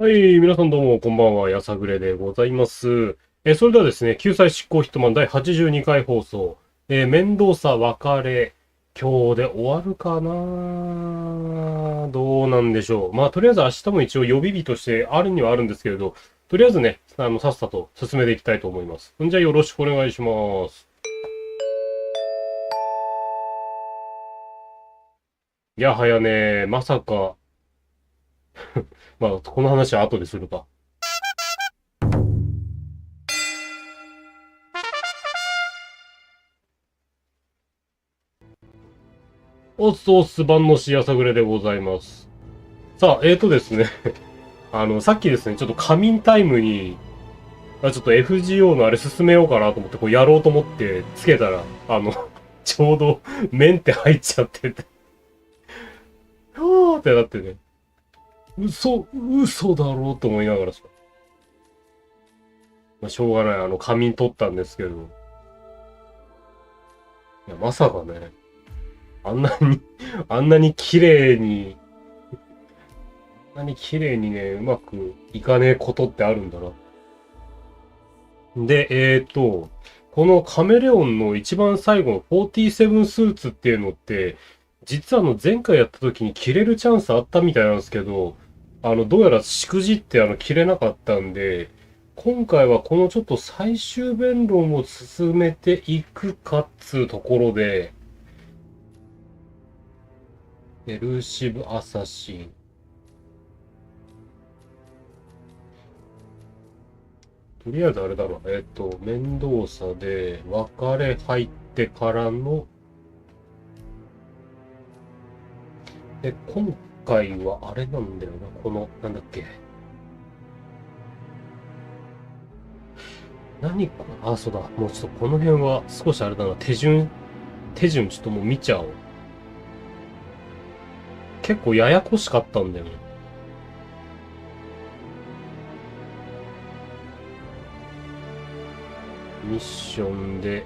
はい、皆さんどうも、こんばんは、やさぐれでございます。それではですね、救済執行ヒットマン第82回放送、面倒さ別れ、今日で終わるかなどうなんでしょう。まあ、とりあえず明日も一応予備日としてあるにはあるんですけれど、とりあえずね、さっさと進めていきたいと思います。じゃあよろしくお願いします。いやはやね、まさか、まあ、この話は後でするか。おっす、番のしやさぐれでございます。さあ、ですね。さっきですね、ちょっと仮眠タイムに、ちょっと FGO のあれ進めようかなと思って、こうやろうと思ってつけたら、ちょうどメンテ入っちゃってて、はーってなってね、嘘だろうと思いながらさ、まあ、しょうがない、仮眠取ったんですけど、いや、まさかね、あんなにあんなに綺麗に、あんなに綺麗にね、うまくいかねえことってあるんだな。で、このカメレオンの一番最後の47スーツっていうのって、実は前回やった時に着れるチャンスあったみたいなんですけど、どうやらしくじって着れなかったんで、今回はこのちょっと最終弁論を進めていくかっつうところで、エルーシブアサシン。とりあえずあれだろう。面倒さで、別れ入ってからの今回はあれなんだよな。この、なんだっけ。何か、あ、そうだ。もうちょっとこの辺は少しあれだな。手順ちょっともう見ちゃおう。結構ややこしかったんだよね。ミッションで、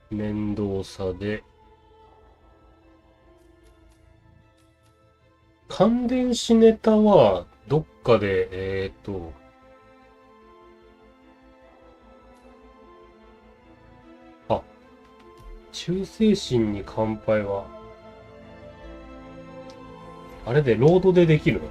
面倒さで、感電子ネタは、どっかで、あ、忠誠心に乾杯は、あれで、ロードでできるの？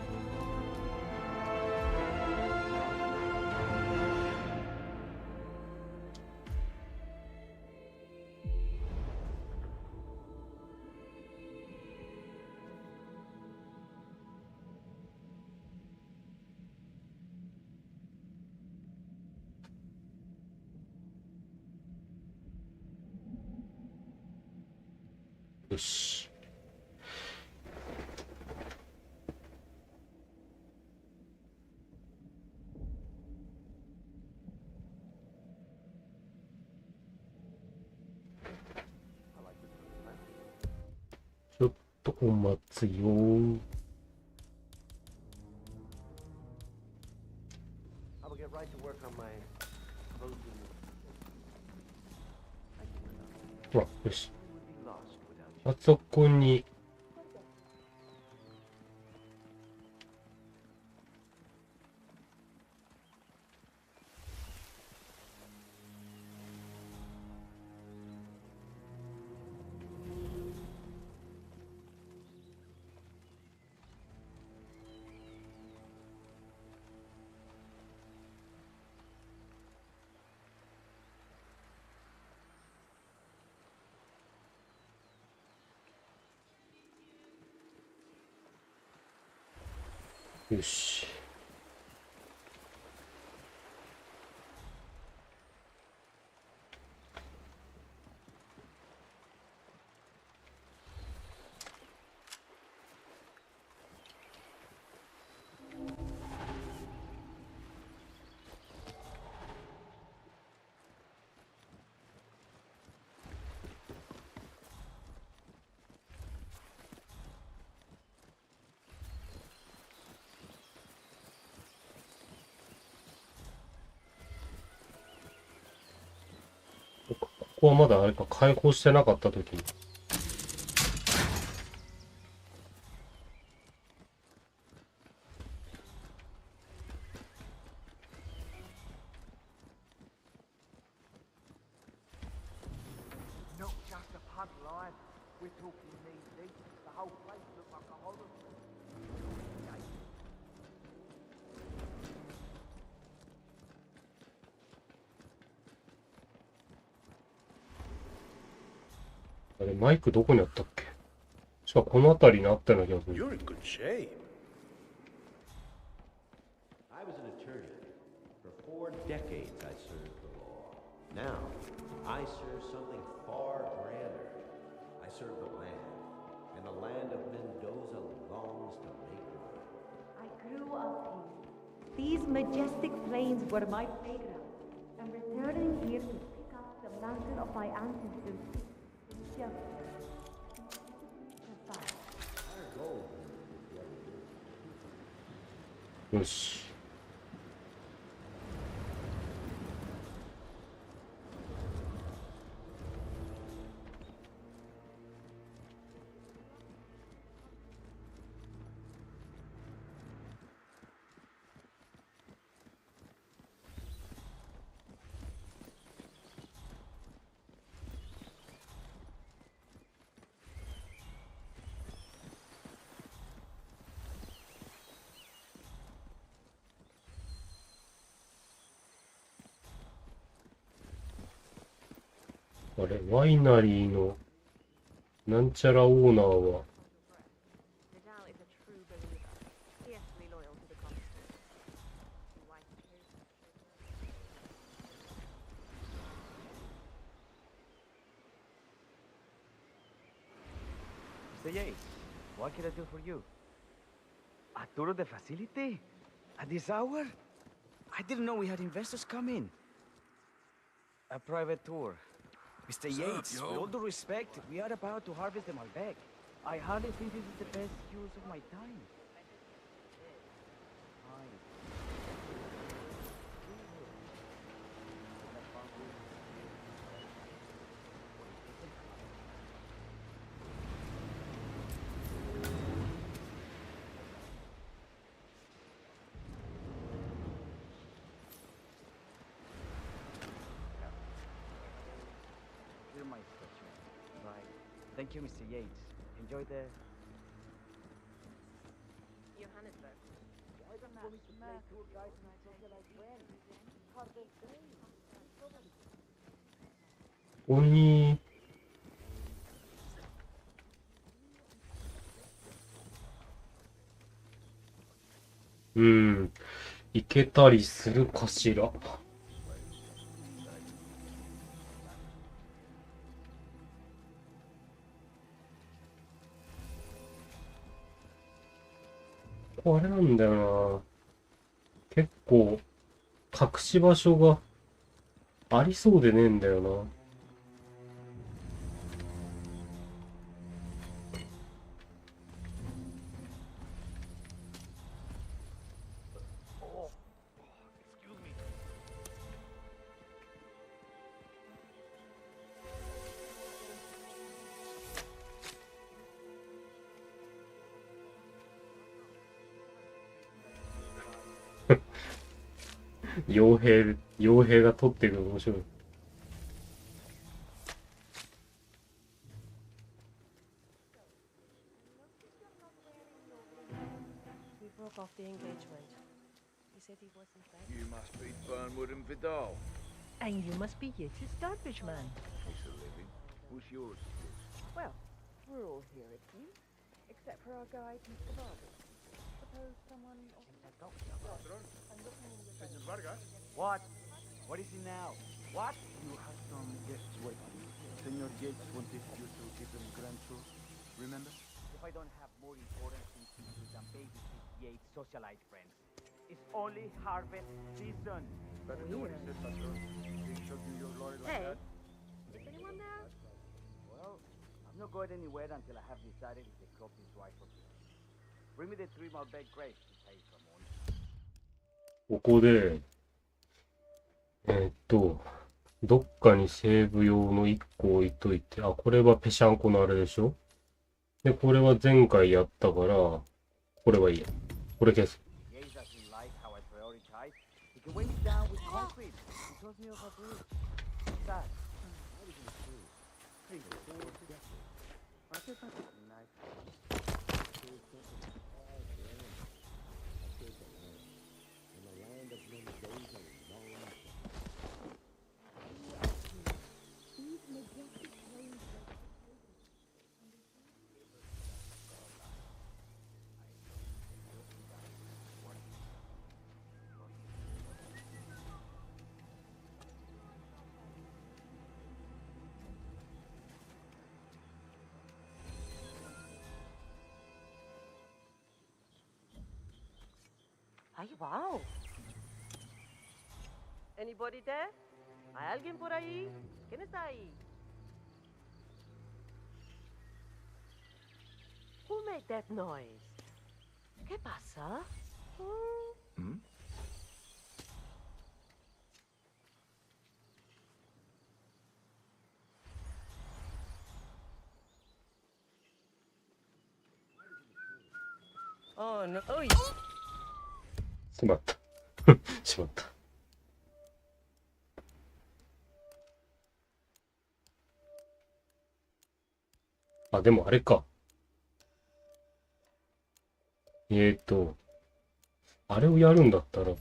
よし。ちょっとお待つよー。ほら、よし。あそこに、よし。ここはまだあれか、解放してなかった時に。あれ、マイクどこにあったっけ？しかもこの辺りにあったような気がする。You're in good shape. I was an attorney. For 4 decades I served the law. Now, I serve something far grander. I serve the land. And the land of Mendoza longs to make one. I grew up here. These majestic plains were my playground. I'm returning here to pick up the mantle of my ancestors. Just survive. Our goal is to よし。あれ、ワイナリーのなんちゃらオーナーは、Vidal is a true believer, fiercely loyal to the Constitution. Wife too. Mr. Yates, what can I do for you? A tour of the facility? At this hour? I didn't know we had investors come in. A private tour. Mr. Yates, with all due respect, we are about to harvest the Malbec. I hardly think this is the best use of my time. Here my statue. Right. Thank you, Mr. Yates. Enjoy the... Johannesburg. ここに、行けたりするかしら。ここあれなんだよな。結構、隠し場所がありそうでねえんだよな。傭兵が取ってるの面白い。We broke off the engagement. He said he wasn't back. You must be Burnwood and Vidal. And you must be Yates' garbage man. Piece of living. What's yours? Well, we're all here, it seems. Except for our guide, Mr. Barber. Suppose someone... What? What is it now? What? You have some guests waiting. Senor Yates wanted you to give them grand tour. Remember? If I don't have more important things to do than babysit Yates' socialite friends. It's only harvest season. Better do what he said, Patron. He showed you your lorry like Hey, that. is anyone there? Well, I'm not going anywhere until I have decided if the crop is right for me. Bring me the 3 Malbec grapes to taste some more. ここで、どっかにセーブ用の1個置いといて、あ、これはペシャンコのあれでしょ？で、これは前回やったから、これはいいや。これ消す。Yates doesn't like how I prioritize. He can weigh me down with concrete. He tells me off a bridge. Sad. What are you going to do? Please, Ay, wow. Anybody there? ¿Hay alguien por ahí? ¿Quién está ahí? Who made that noise? ¿Qué pasa? Hmm? Oh, no. Uy. しまった。しまった。あ、でもあれか。あれをやるんだったら。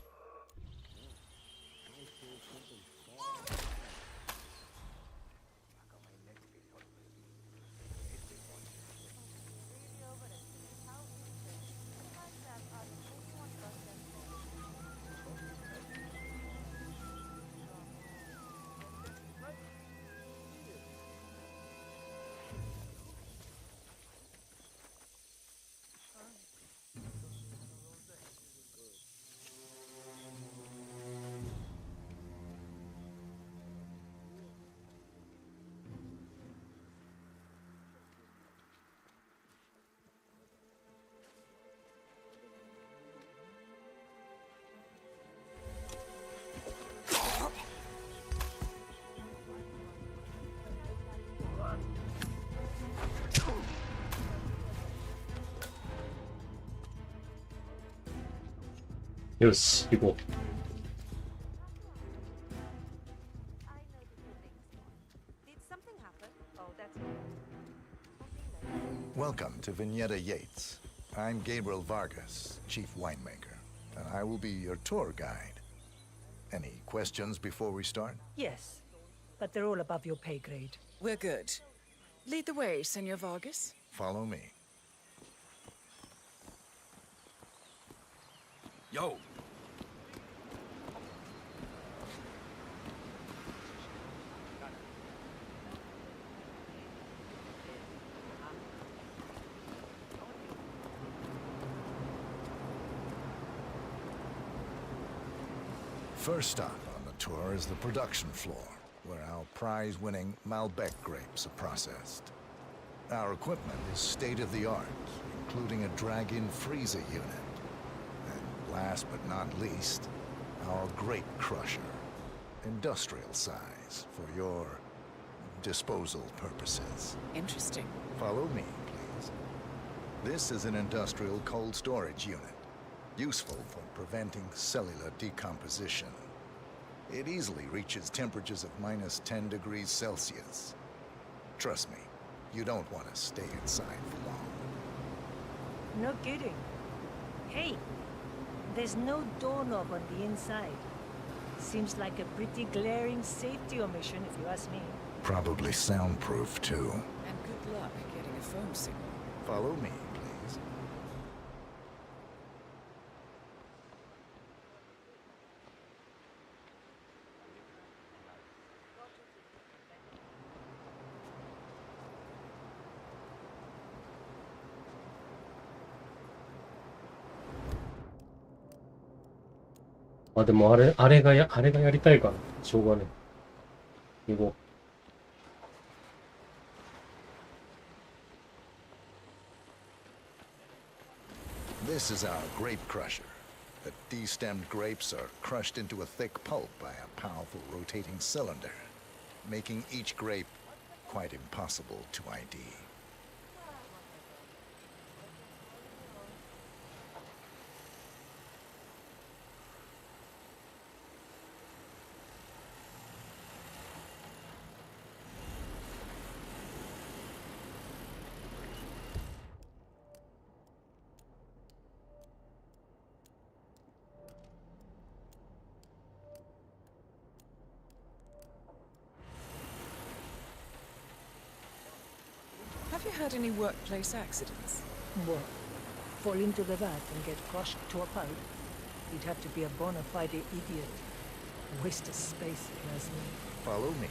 よし、行こう。Welcome to Vignetta Yates. I'm Gabriel Vargas, chief winemaker, and I will be your tour guide. Any questions before we start? Yes, but they're all above your pay grade. We're good. Lead the way, Senor Vargas. Follow me. Yo! First stop on the tour is the production floor, where our prize-winning Malbec grapes are processed. Our equipment is state-of-the-art, including a drag-in freezer unit. And last but not least, our grape crusher, industrial size for your disposal purposes. Interesting. Follow me, please. This is an industrial cold storage unit, useful for preventing cellular decomposition. It easily reaches temperatures of minus 10 degrees Celsius. Trust me, you don't want to stay inside for long. No kidding. Hey, there's no doorknob on the inside. Seems like a pretty glaring safety omission, if you ask me. Probably soundproof, too. And good luck getting a phone signal. Follow me, please.あ、でもあれがやりたいから、しょうがねえ。行こう。This is our grape crusher. The destemmed grapes are crushed into a thick pulp by a powerful rotating cylinder, making each grape quite impossible to ID. you had any workplace accidents? What? Fall into the vat and get crushed to a pipe? You'd have to be a bona fide idiot. Waste of space, if you ask me. Follow me.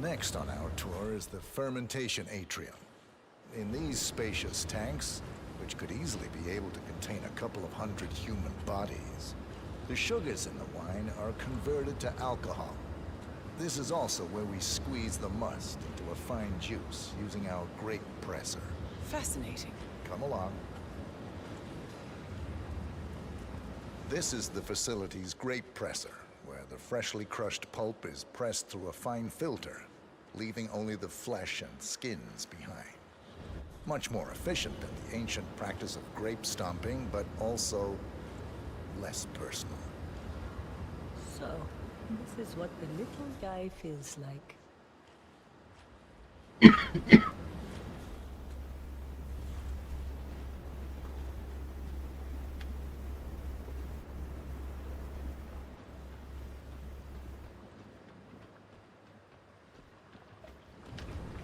Next on our tour is the fermentation atrium. In these spacious tanks, which could easily be able to contain a couple of hundred human bodies, the sugars in the wine are converted to alcohol. This is also where we squeeze the must into a fine juice using our grape presser. Fascinating. Come along. This is the facility's grape presser, where the freshly crushed pulp is pressed through a fine filter, leaving only the flesh and skins behind. Much more efficient than the ancient practice of grape stomping, but also less personal. So, this is what the little guy feels like.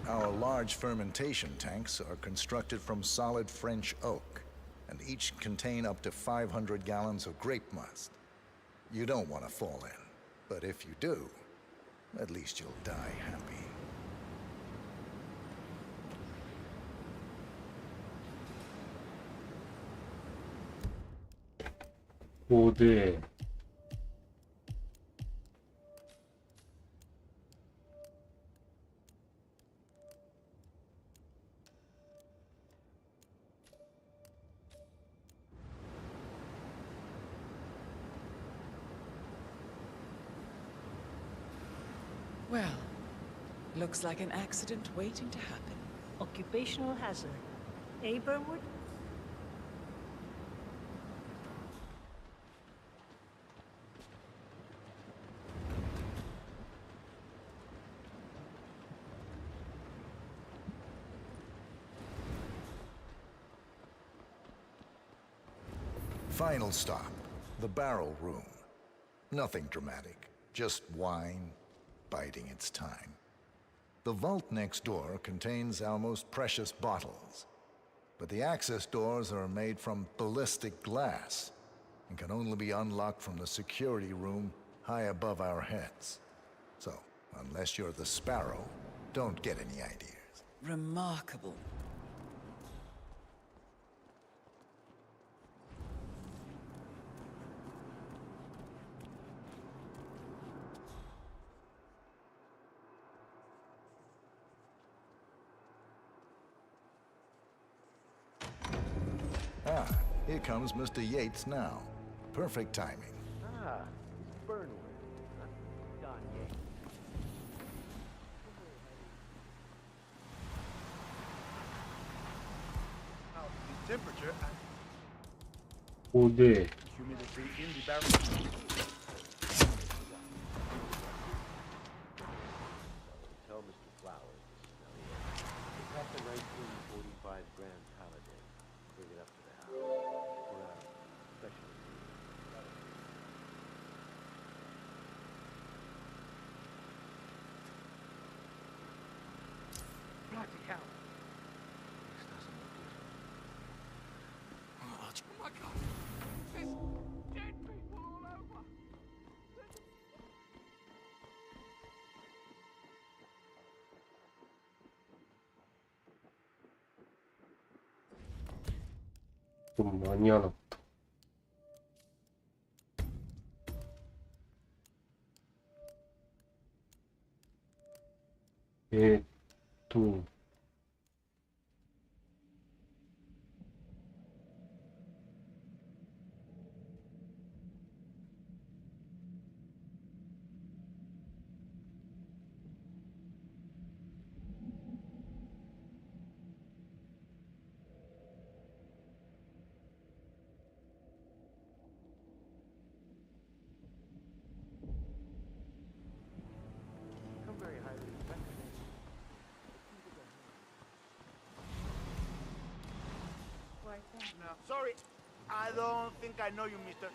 Our large fermentation tanks are constructed from solid French oak, and each contain up to 500 gallons of grape must. You don't want to fall in, but if you do, at least you'll die happy. Well, looks like an accident waiting to happen. Occupational hazard. Eh, Burnwood? Final stop, the barrel room. Nothing dramatic, just wine biding its time. The vault next door contains our most precious bottles, but the access doors are made from ballistic glass and can only be unlocked from the security room high above our heads. So, unless you're the Sparrow, don't get any ideas. Remarkable. Ah, here comes Mr. Yates now. Perfect timing. Ah, it's Burnwood. Huh? Don Yates. The temperature and ここで、 humidity in the barrel. Tell Mr. Flowers this is Elliot. Pick up the 1945 Grand Paladin. Bring it up to the house. For a special Bloody hell. This doesn't look good. Oh my God. There's dead people all over. 間に合わなかった。えーっと、I'm very highly respected. Why, thank you. No, sorry. I don't think I know you, mister.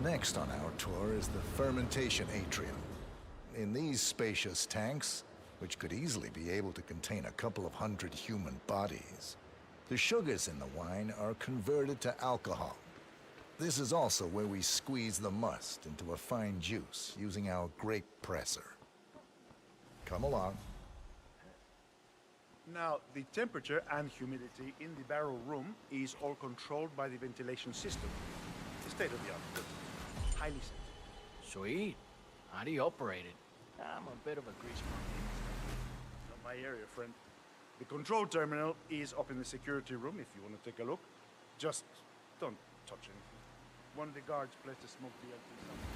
Next on our tour is the fermentation atrium. In these spacious tanks, which could easily be able to contain a couple of hundred human bodies, the sugars in the wine are converted to alcohol. This is also where we squeeze the must into a fine juice using our grape presser. Come along. Now, the temperature and humidity in the barrel room is all controlled by the ventilation system. State of the art. Highly safe. Sweet. How do you operate it? I'm a bit of a grease monkey. Not my area, friend. The control terminal is up in the security room if you want to take a look. Just don't touch anything. One of the guards placed a smoke detector somewhere.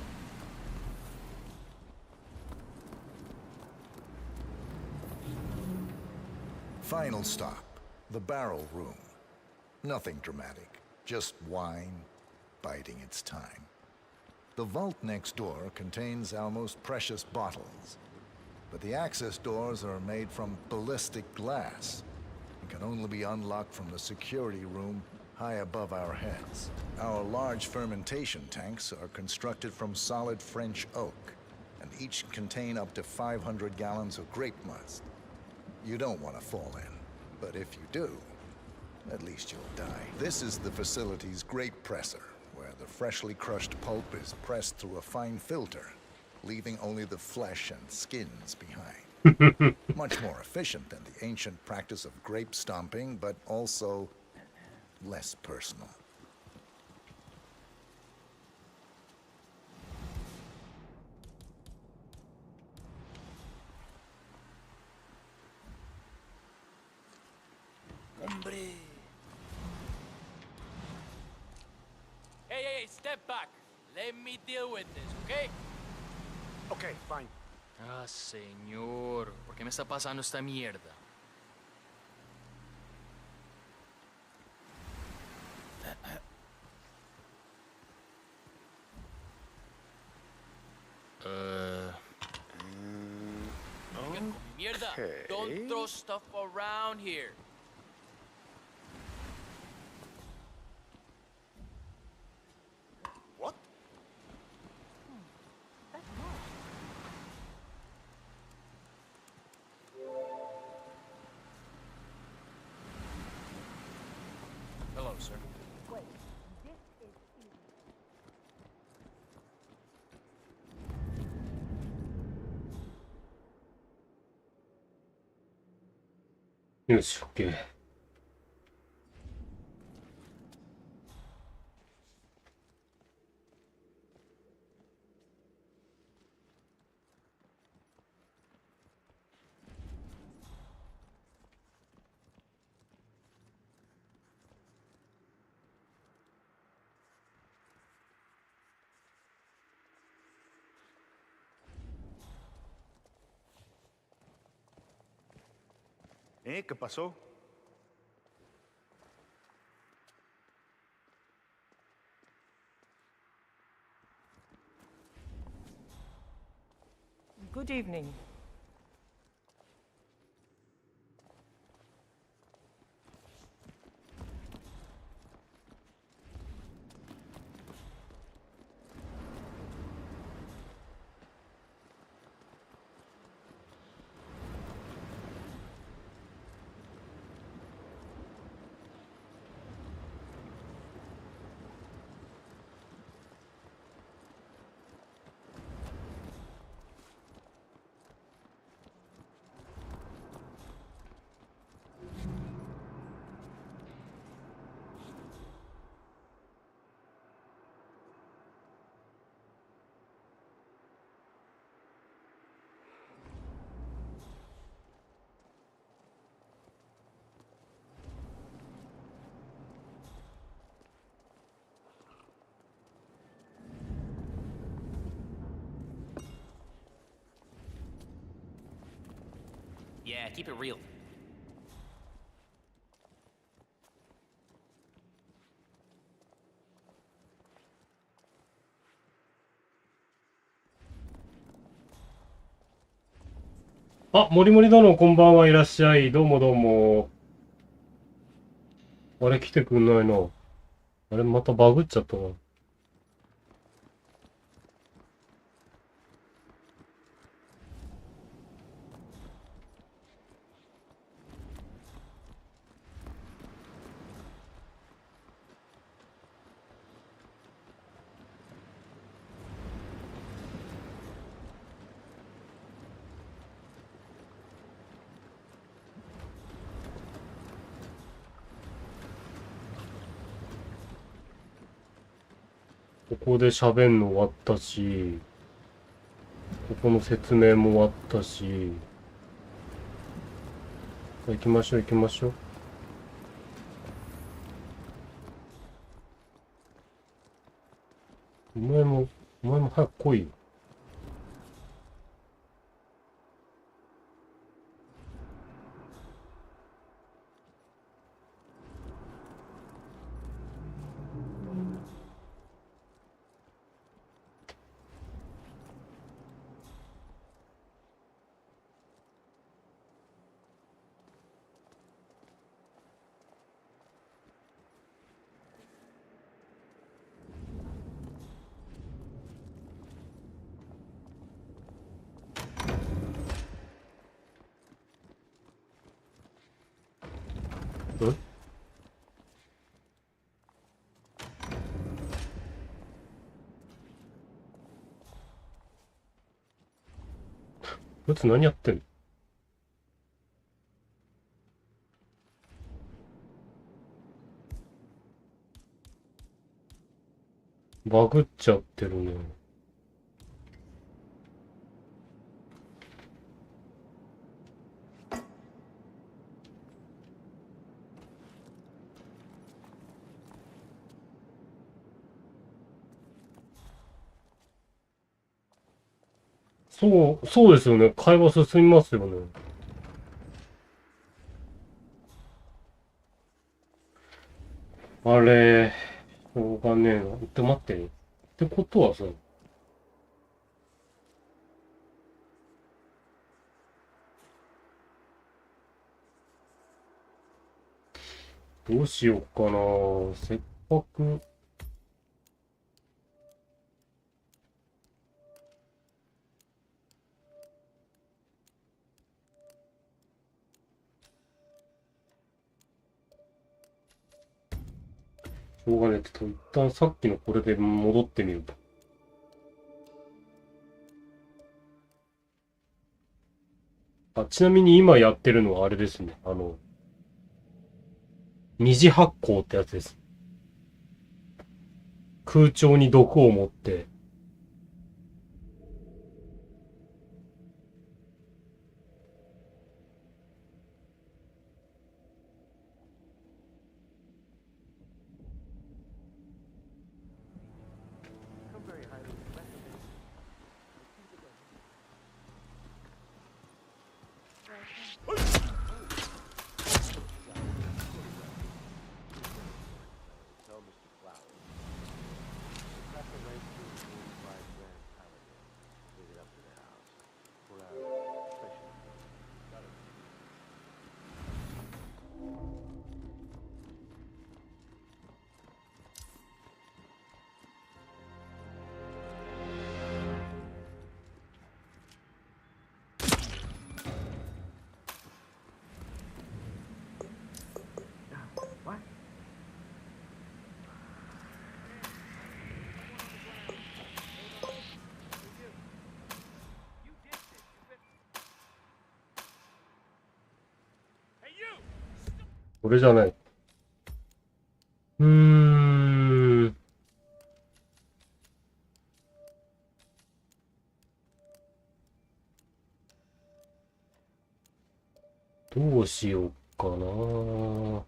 Final stop, the barrel room. Nothing dramatic, just wine biding its time. The vault next door contains our most precious bottles, but the access doors are made from ballistic glass and can only be unlocked from the security room high above our heads. Our large fermentation tanks are constructed from solid French oak, and each contain up to 500 gallons of grape must. You don't want to fall in, but if you do, at least you'll die. This is the facility's grape presser, where the freshly crushed pulp is pressed through a fine filter, leaving only the flesh and skins behind. Much more efficient than the ancient practice of grape stomping, but also less personal. Hombre. Hey, step back. Let me deal with this, okay? Okay, fine. Ah, señor. ¿Por qué me está pasando esta mierda? Mierda. Don't throw stuff around here. What? Hello, sir. Wait, this is easy. よし、OK。¿Qué pasó? Good evening. Yeah, keep it real. あ、もりもり殿、こんばんはいらっしゃい。どうもどうも。あれ、来てくんないな。あれ、またバグっちゃったな。ここで喋んの終わったし、ここの説明も終わったし、行きましょう行きましょう。お前も早く来いよ。こいつ何やってんの？バグっちゃってるね。そうですよね。会話進みますよね。あれ、しょうがねえな。って待ってね。ってことはさ、どうしようかな。せっかく、しょうがねえ。ちょっと一旦さっきのこれで戻ってみると。あ、ちなみに今やってるのはあれですね。二次発酵ってやつです。空調に毒を持って、これじゃない。どうしようかな。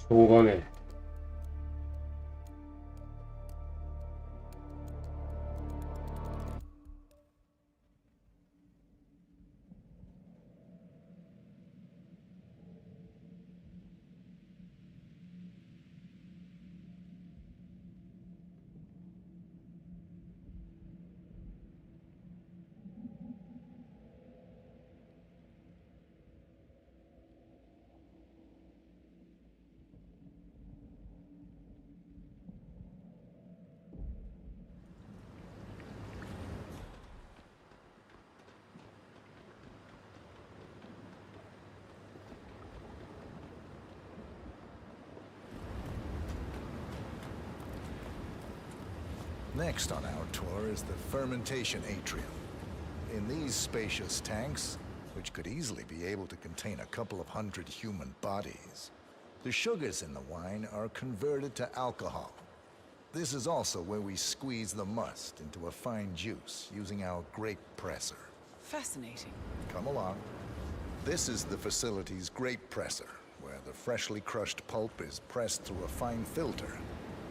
しょうがねえ。Next on our tour is the fermentation atrium. In these spacious tanks, which could easily be able to contain a couple of hundred human bodies, the sugars in the wine are converted to alcohol. This is also where we squeeze the must into a fine juice using our grape presser. Fascinating. Come along. This is the facility's grape presser, where the freshly crushed pulp is pressed through a fine filter,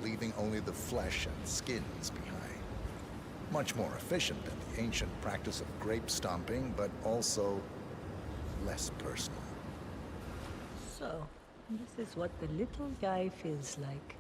leaving only the flesh and skins behind. Much more efficient than the ancient practice of grape stomping, but also less personal. So, this is what the little guy feels like.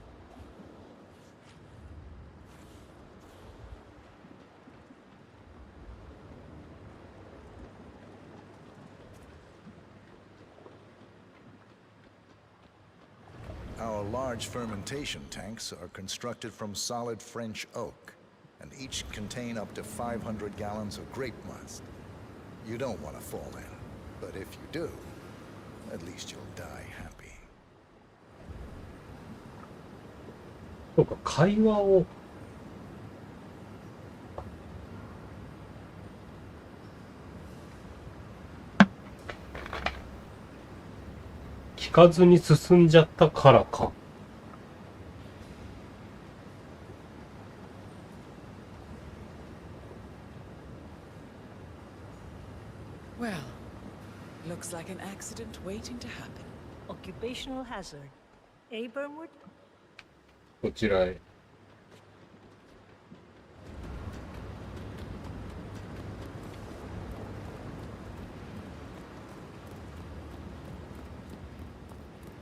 Our large fermentation tanks are constructed from solid French oak, and each contain up to 500 gallons of grape must. You don't want to fall in, but if you do, at least you'll die happy. そうか、会話を聞かずに進んじゃったからか。Well, looks like an accident waiting to happen. Occupational hazard. Eh, Burnwood? こちらへ。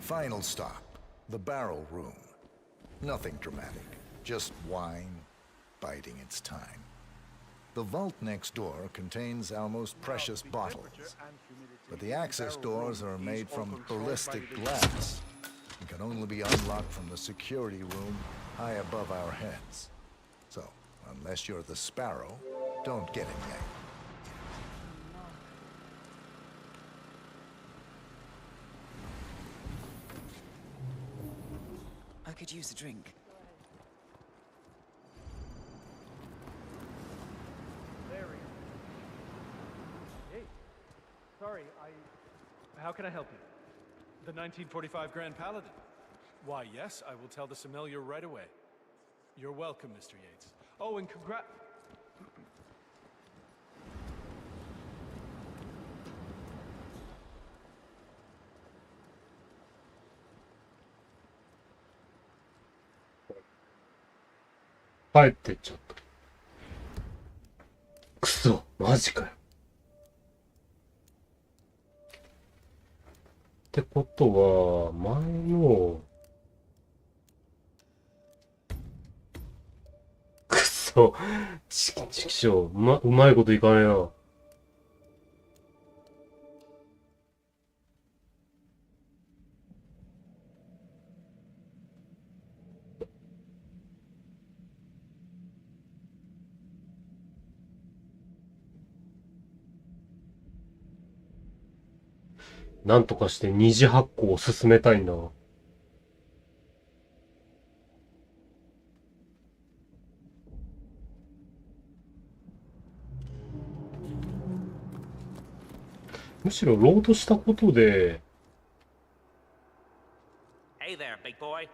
Final stop, the barrel room. Nothing dramatic, just wine biding its time. The vault next door contains our most precious bottles, but the access doors are made from ballistic glass and can only be unlocked from the security room high above our heads. So, unless you're the Sparrow, don't get in there. I could use a drink. Hey, sorry, how can I help you? The 1945 Grand Paladin? Why, yes, I will tell the sommelier right away. You're welcome, Mr. Yates. Oh, and帰ってっちゃった。くそ、マジかよ。ってことは、前の、くそ、ちくしょう、うまいこといかねえな。なんとかして二次発行を進めたいな。むしろロードしたことで、Hey there, big boy.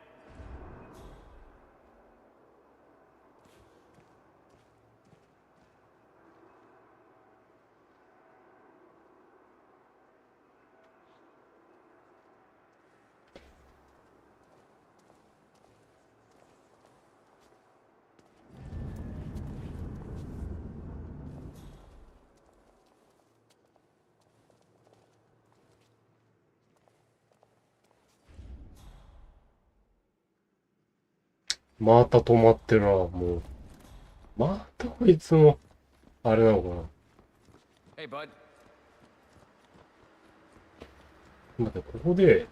また止まってるな、もう。またこいつも、あれなのかな。Hey, bud. だってここで、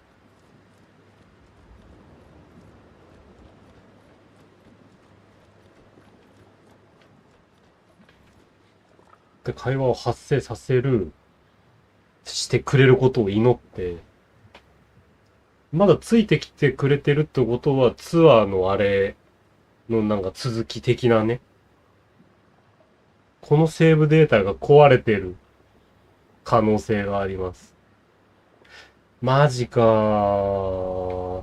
で会話を発生させる、してくれることを祈って、まだついてきてくれてるってことはツアーのあれのなんか続き的なね。このセーブデータが壊れてる可能性があります。マジかー。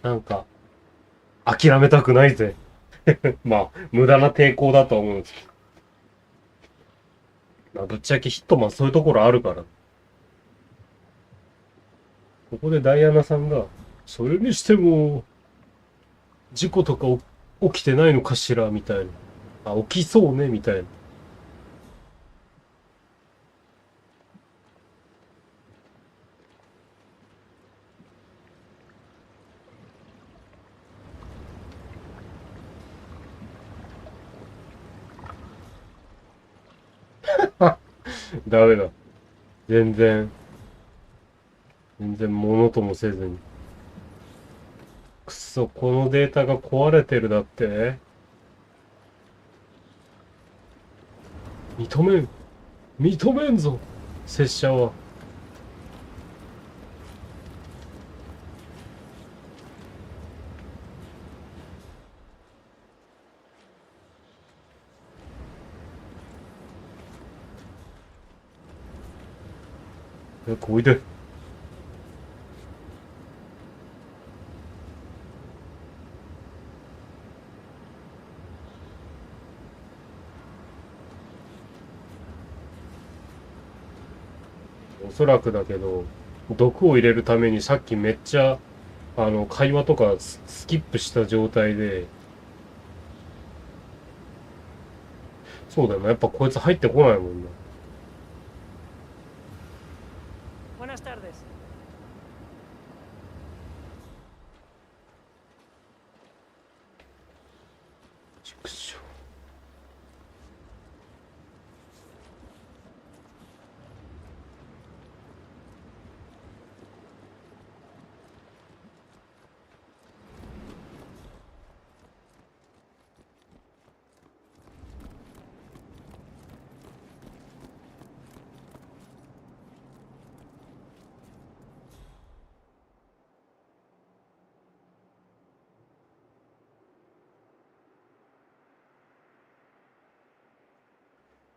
なんか、諦めたくないぜ。まあ、無駄な抵抗だとは思うんですけど。まあ、ぶっちゃけヒットマンそういうところあるから。ここでダイアナさんが、それにしても、事故とか起きてないのかしらみたいな。あ、起きそうねみたいな。ダメだ。全然ものともせずに。くそ、このデータが壊れてるだって。認めんぞ、拙者は。早くおいで。おそらくだけど、毒を入れるためにさっきめっちゃ、会話とかスキップした状態で、そうだよな、やっぱこいつ入ってこないもんな。Buenas tardes. ちくしょ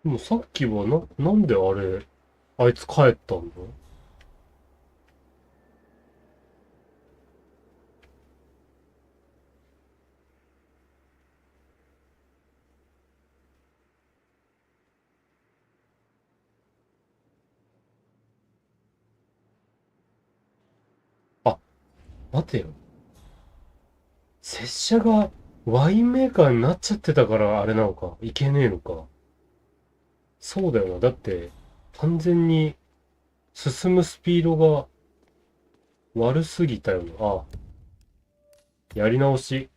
でもさっきはなんであれ、あいつ帰ったんだ？あ、待てよ。拙者がワインメーカーになっちゃってたからあれなのか。いけねえのか。そうだよな。だって、完全に進むスピードが悪すぎたよな。あ、やり直し。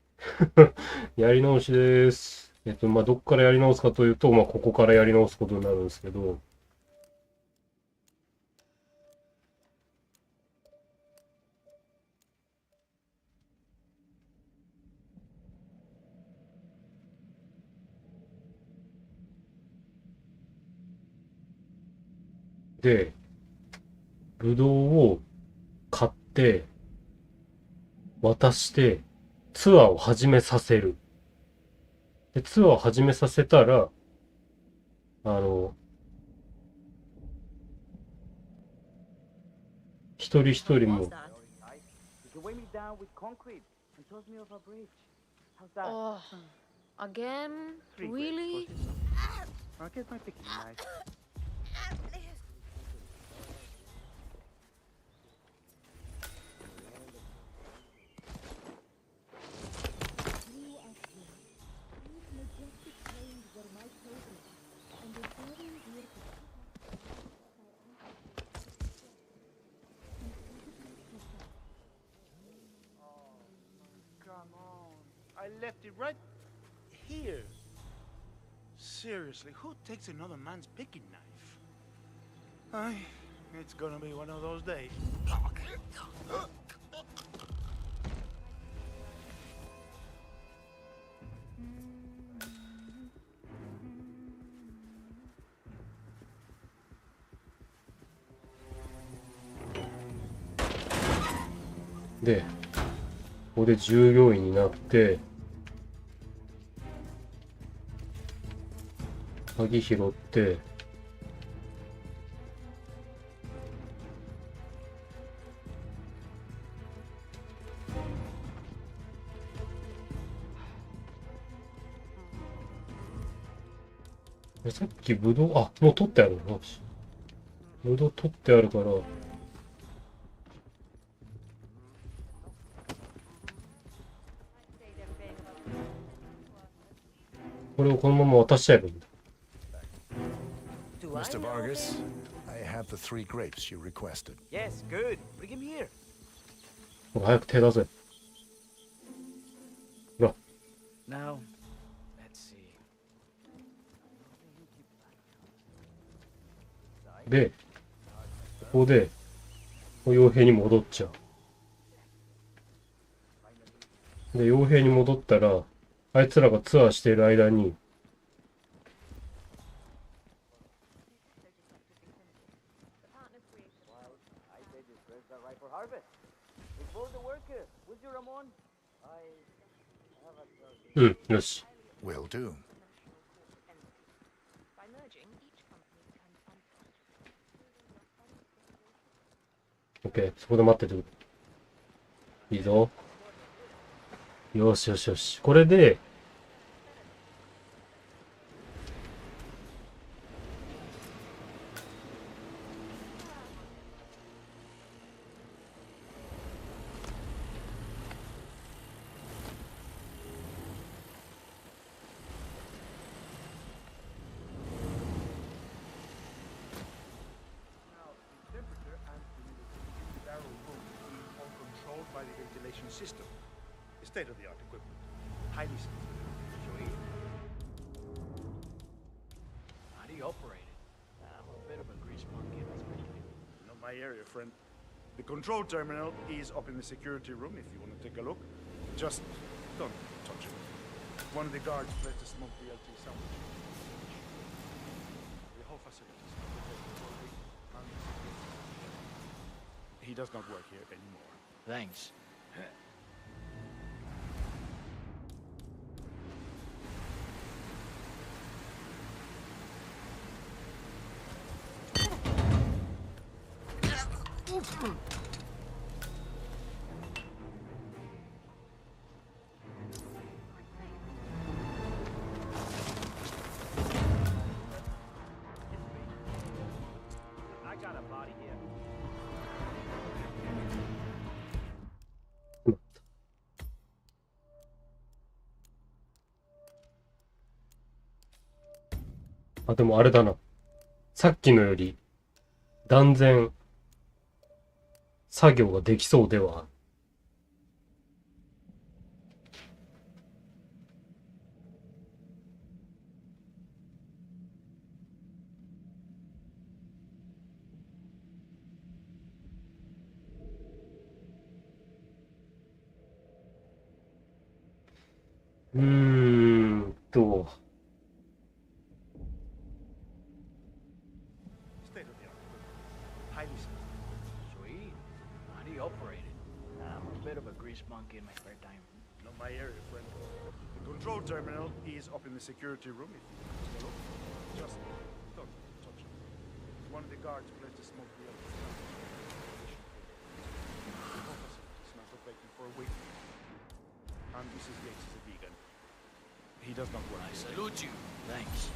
やり直しです。まあ、どっからやり直すかというと、まあ、ここからやり直すことになるんですけど、で、ぶどうを買って、渡して、ツアーを始めさせる。で、ツアーを始めさせたら、一人一人も、You can weigh me down with concrete and toss me off a bridge. How's that? Oh, again? Three grapes, Really? I'll get my picking knife. Come on. I left it right here. Seriously, who takes another man's picking knife? It's gonna be one of those days. で、ここで従業員になって、鍵拾って、さっきブドウ、あ、もう取ってあるの。ブドウ取ってあるから、これをこのまま渡しちゃえばいいんだ。Mr. Vargas, I have the 3 grapes you requested. Yes, good. Bring him here. 早く手出せ。ほら。 Now, let's see. で、ここで、傭兵に戻っちゃう。で、傭兵に戻ったら、あいつらがツアーしている間に、うん、よし。Will do. OK、そこで待ってて。いいぞ。よしよしよし。これで、by the ventilation system. State-of-the-art equipment. Highly sophisticated. How do you operate it? I'm a bit of a grease monkey, that's pretty good. Not my area, friend. The control terminal is up in the security room if you want to take a look. Just don't touch it. One of the guards placed a smoked BLT sandwich. The whole facility is He does not work here anymore. Thanks. I got a body here. あ、でもあれだな。さっきのより断然作業ができそうではある。State of the art. Highly skilled. Sweet. How do you operate it? I'm a bit of a grease monkey in my spare time. Not my area, friend. The control terminal is up in the security room if you want to take a look. Just don't touch it. One of the guards placed a smoke deal. It's not open for a week. And Mrs. Yates is a vegan. He does not work. I salute you. Thanks.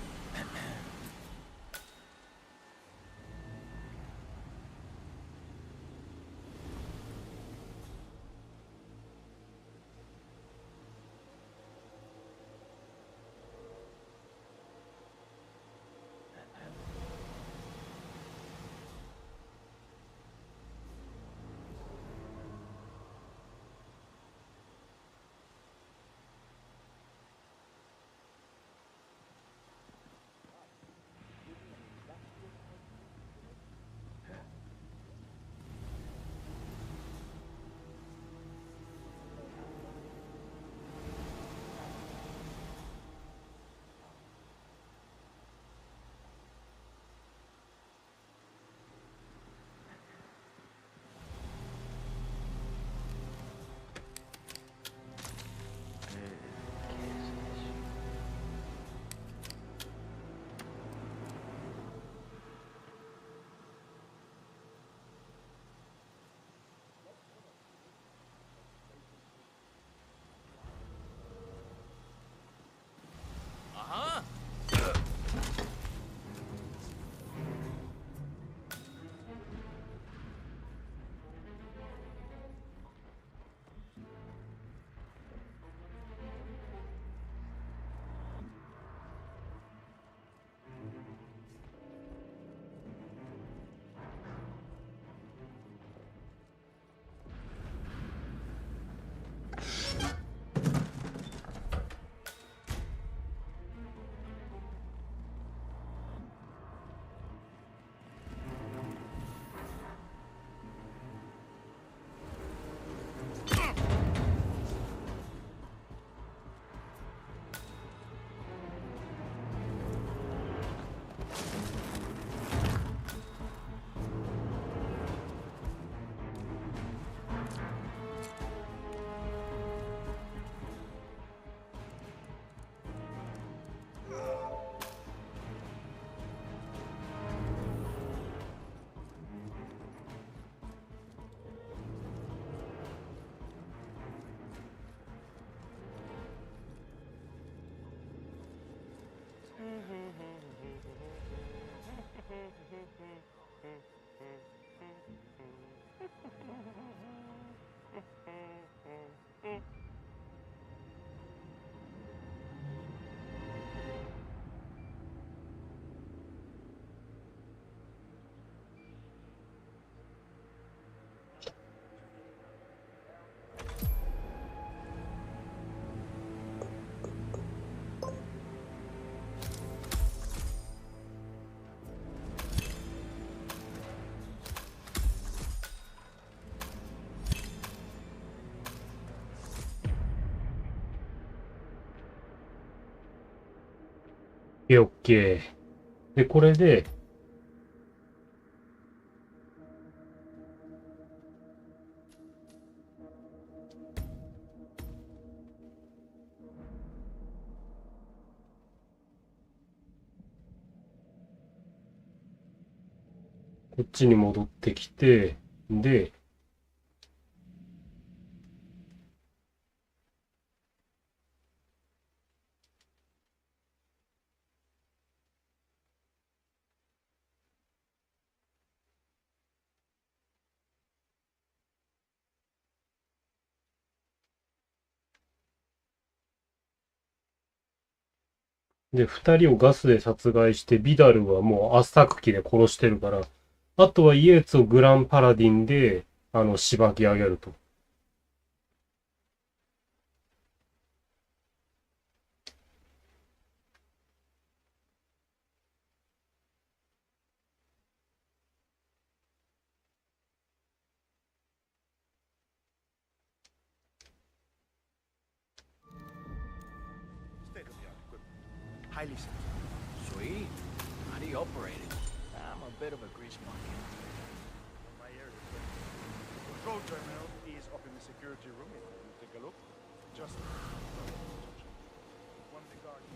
オッケー。で、これで、こっちに戻ってきて、で、二人をガスで殺害して、ビダルはもう圧搾機で殺してるから、あとはイエーツをグランパラディンで、しばき上げると。State-of-the-art equipment. Highly sensitive. Sweet. How do you operate it? I'm a bit of a grease monkey. My area, friend. The control terminal is up in the security room. If you want to take a look, just don't touch it. One of the guards.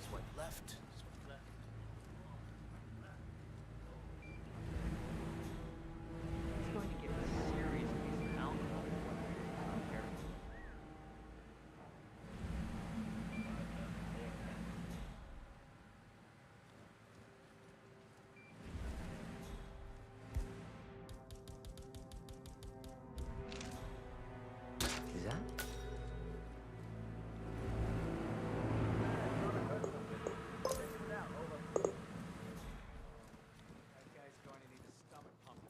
Swipe left. Swipe left. It's going to get serious with alcohol. I'm careful. Is that? That guy's going to need a stomach pump.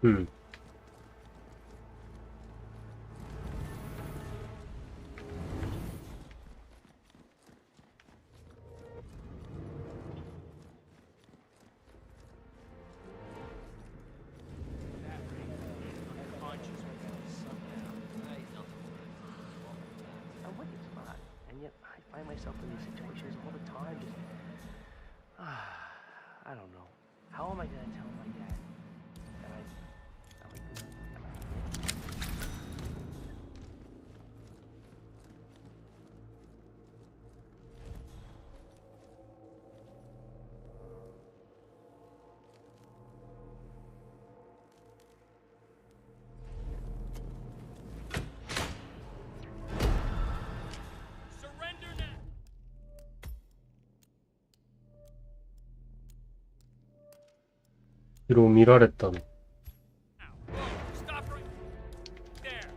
Hmm. I'm wicked smart, and yet I find myself in these situations all the time. Just, I don't know. How am I gonna tell my dad that I'm a good? Am I a kid? Surrender now! 後ろを見られたの。Stop right there!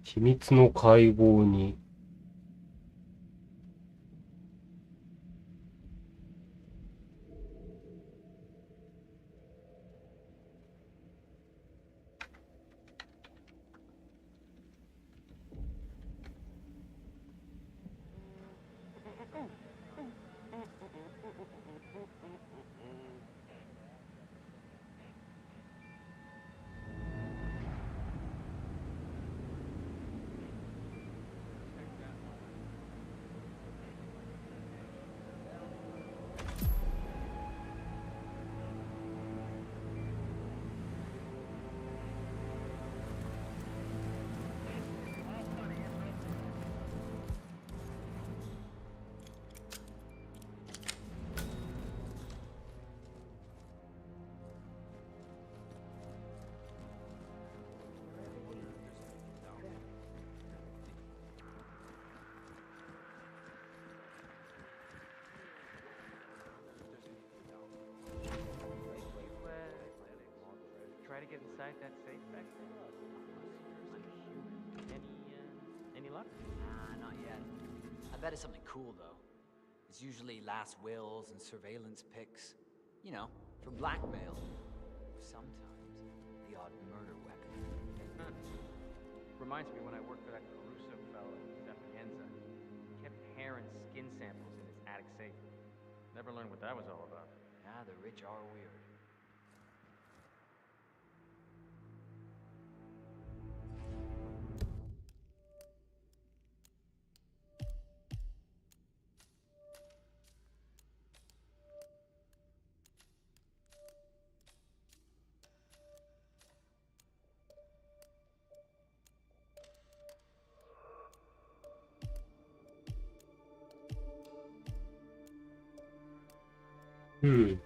秘密の会合に。to get inside that safe back there? Any luck? Nah, not yet. I bet it's something cool, though. It's usually last wills and surveillance pics. You know, for blackmail. Sometimes, the odd murder weapon. Reminds me when I worked for that Caruso fellow in Sapienza. He kept hair and skin samples in his attic safe. Never learned what that was all about. Ah, the rich are weird. Hmm.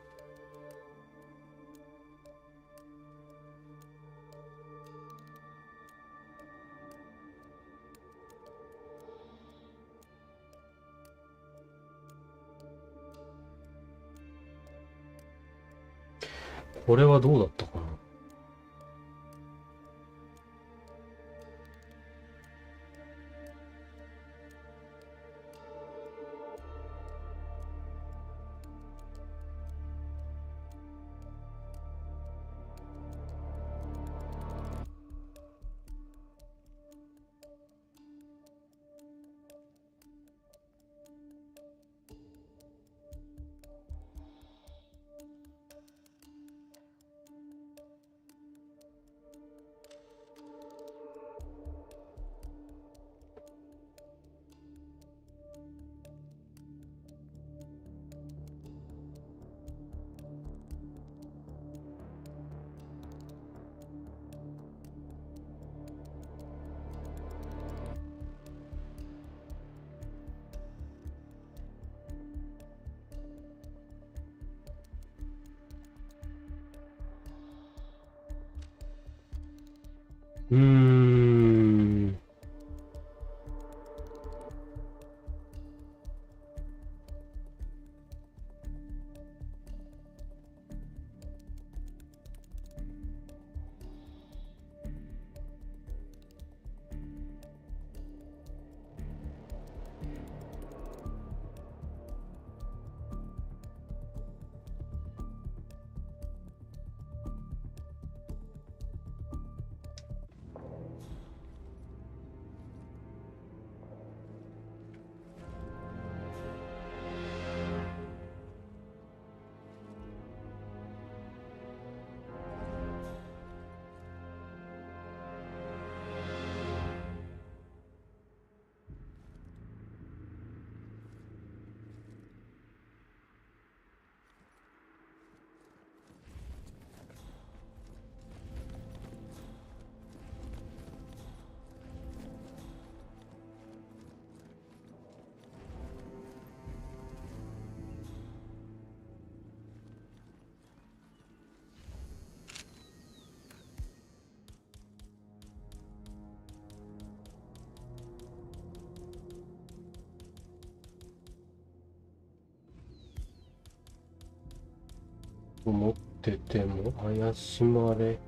これはどうだったかな。うーん。思ってても怪しまれ。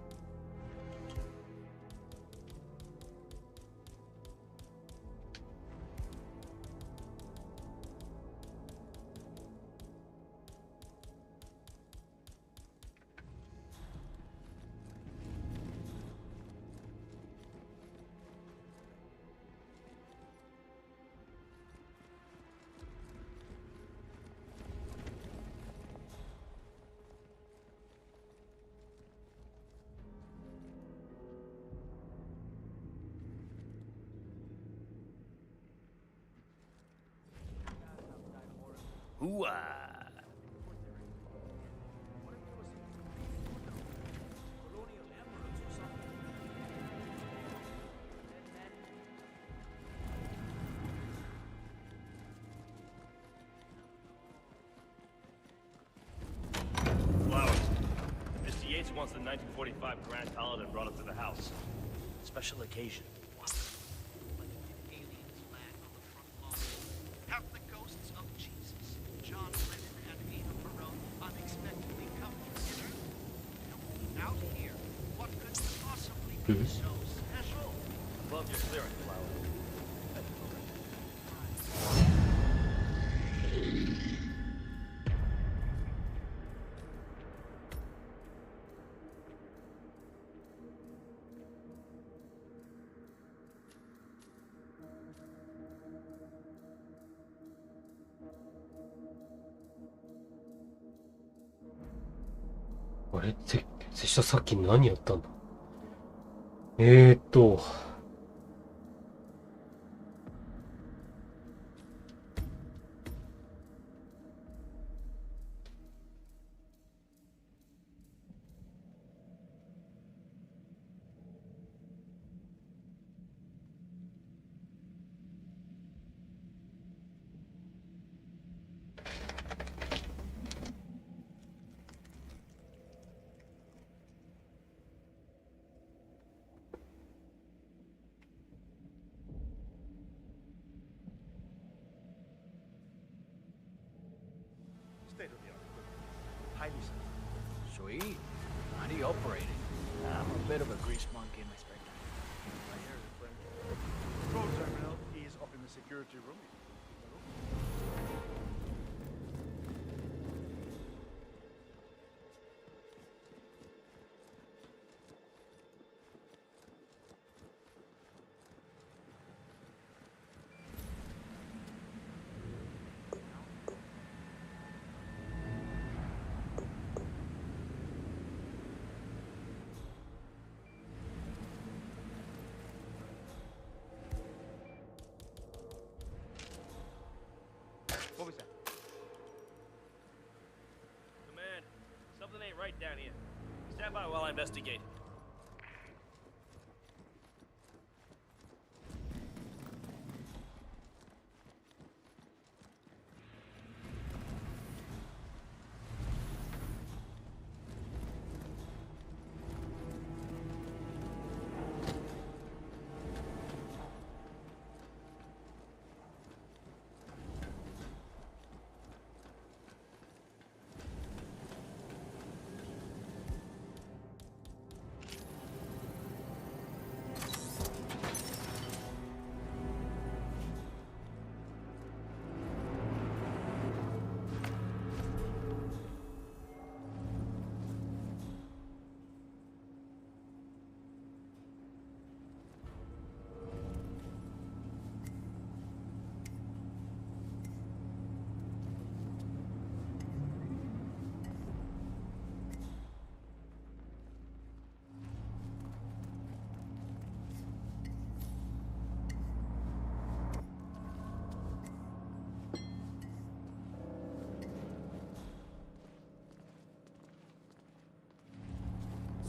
Hooah! Flowers. Mr. Yates wants the 1945 Grand Paladin brought up to the house. Special occasion. Have the ghosts of Jesus, John Lennon and Ada Perón unexpectedly come together? Out here, what る？ Love your clearance, Flower. あれ、拙者さっき何やったんだ？Highly Sweet. How do you operate it? I'm a bit of a grease monkey in my spare time. My area, friend. Control terminal is up in the security room. What was that? Command, something ain't right down here. Stand by while I investigate.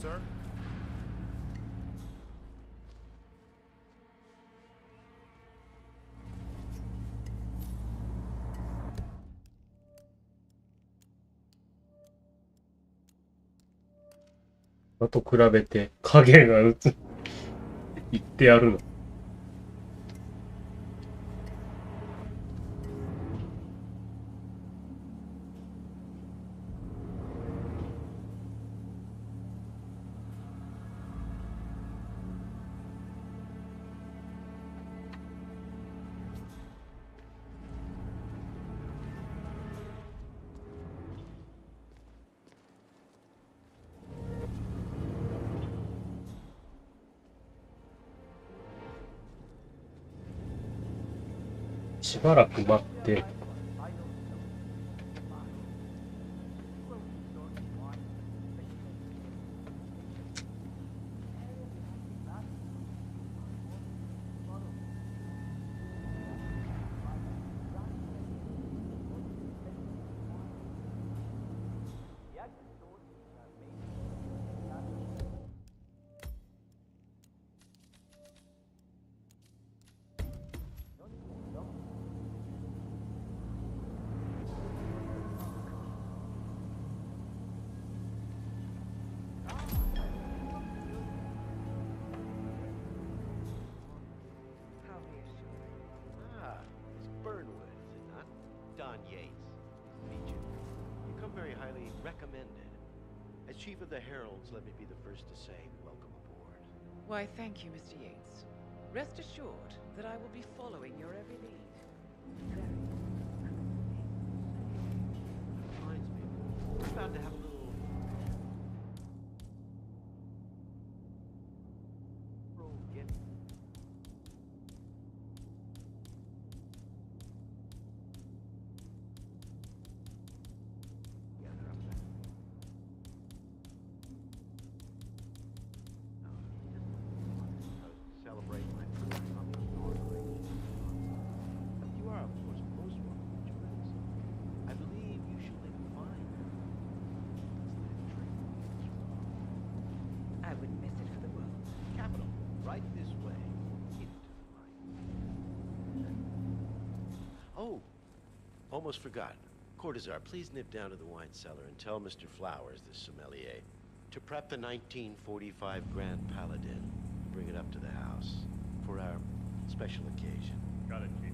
Sir?と比べて影が映って言ってやるの。しばらく待って。Recommended. As Chief of the Heralds, let me be the first to say welcome aboard. Why, thank you, Mr. Yates. Rest assured that I will be following your every lead. Reminds me, we're about to have a little get together up there. Celebrate my first coming to Norway. You are, of course, most welcome to join us. I believe you should live fine. I wouldn't miss it for the world. Capital, right this way. Into the light. Oh, almost forgot. Cortazar, please nip down to the wine cellar and tell Mr. Flowers, the sommelier, to prep the 1945 Grand Paladin. Bring it up to the house for our special occasion. Got it, Chief.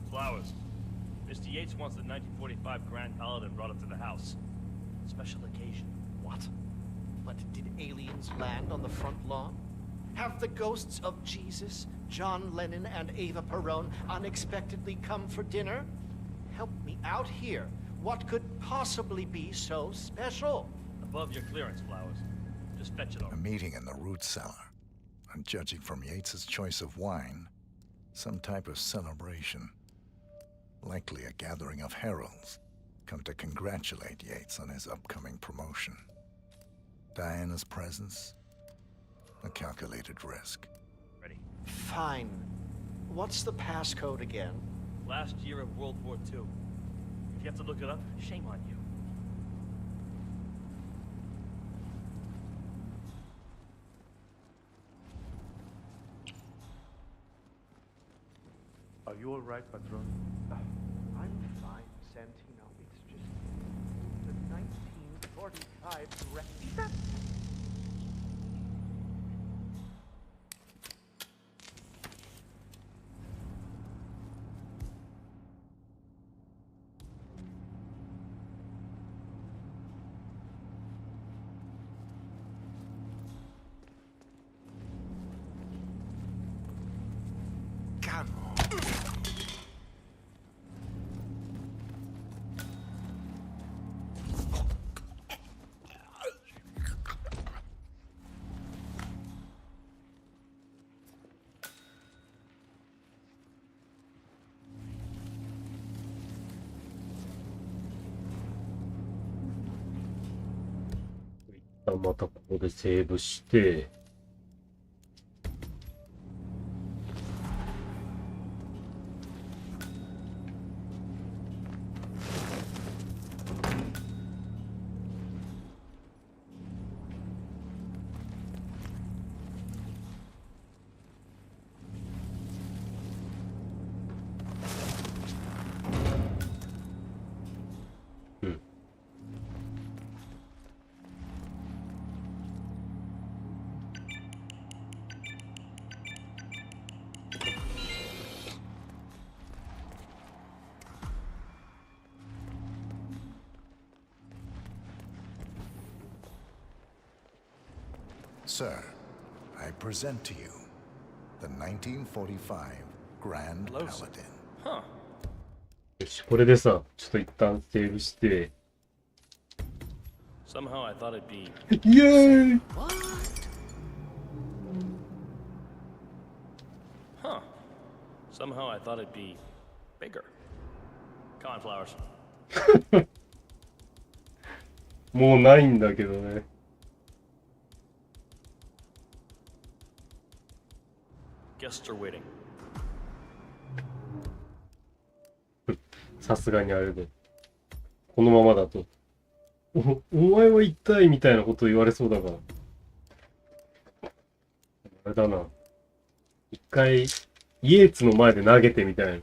Flowers. Mr. Yates wants the 1945 Grand Paladin brought up to the house. Special occasion. What? But did aliens land on the front lawn? Have the ghosts of Jesus, John Lennon, and Eva Perón unexpectedly come for dinner? Help me out here. What could possibly be so special? Above your clearance, Flowers. Just fetch it over. A meeting in the root cellar. And judging from Yates's choice of wine, some type of celebration. Likely a gathering of heralds, come to congratulate Yates on his upcoming promotion. Diana's presence, a calculated risk. Ready. Fine. What's the passcode again? Last year of World War II. If you have to look it up, shame on you. Are you all right, Patron? I'm fine, Santino. It's just the 1945 direct. God.またここでセーブして、Sir, I present to you the 1945 Grand Paladin. Huh. よし、これでさ、ちょっと一旦セーブして。Somehow I thought it'd be. イエーイ What? Huh. Somehow I thought it'd be bigger. Come on, Flowers. もうないんだけどね。Guests are waiting. さすがにあれで。このままだと。お前は一体みたいなこと言われそうだから。あれだな。一回イエーツの前で投げてみたいな。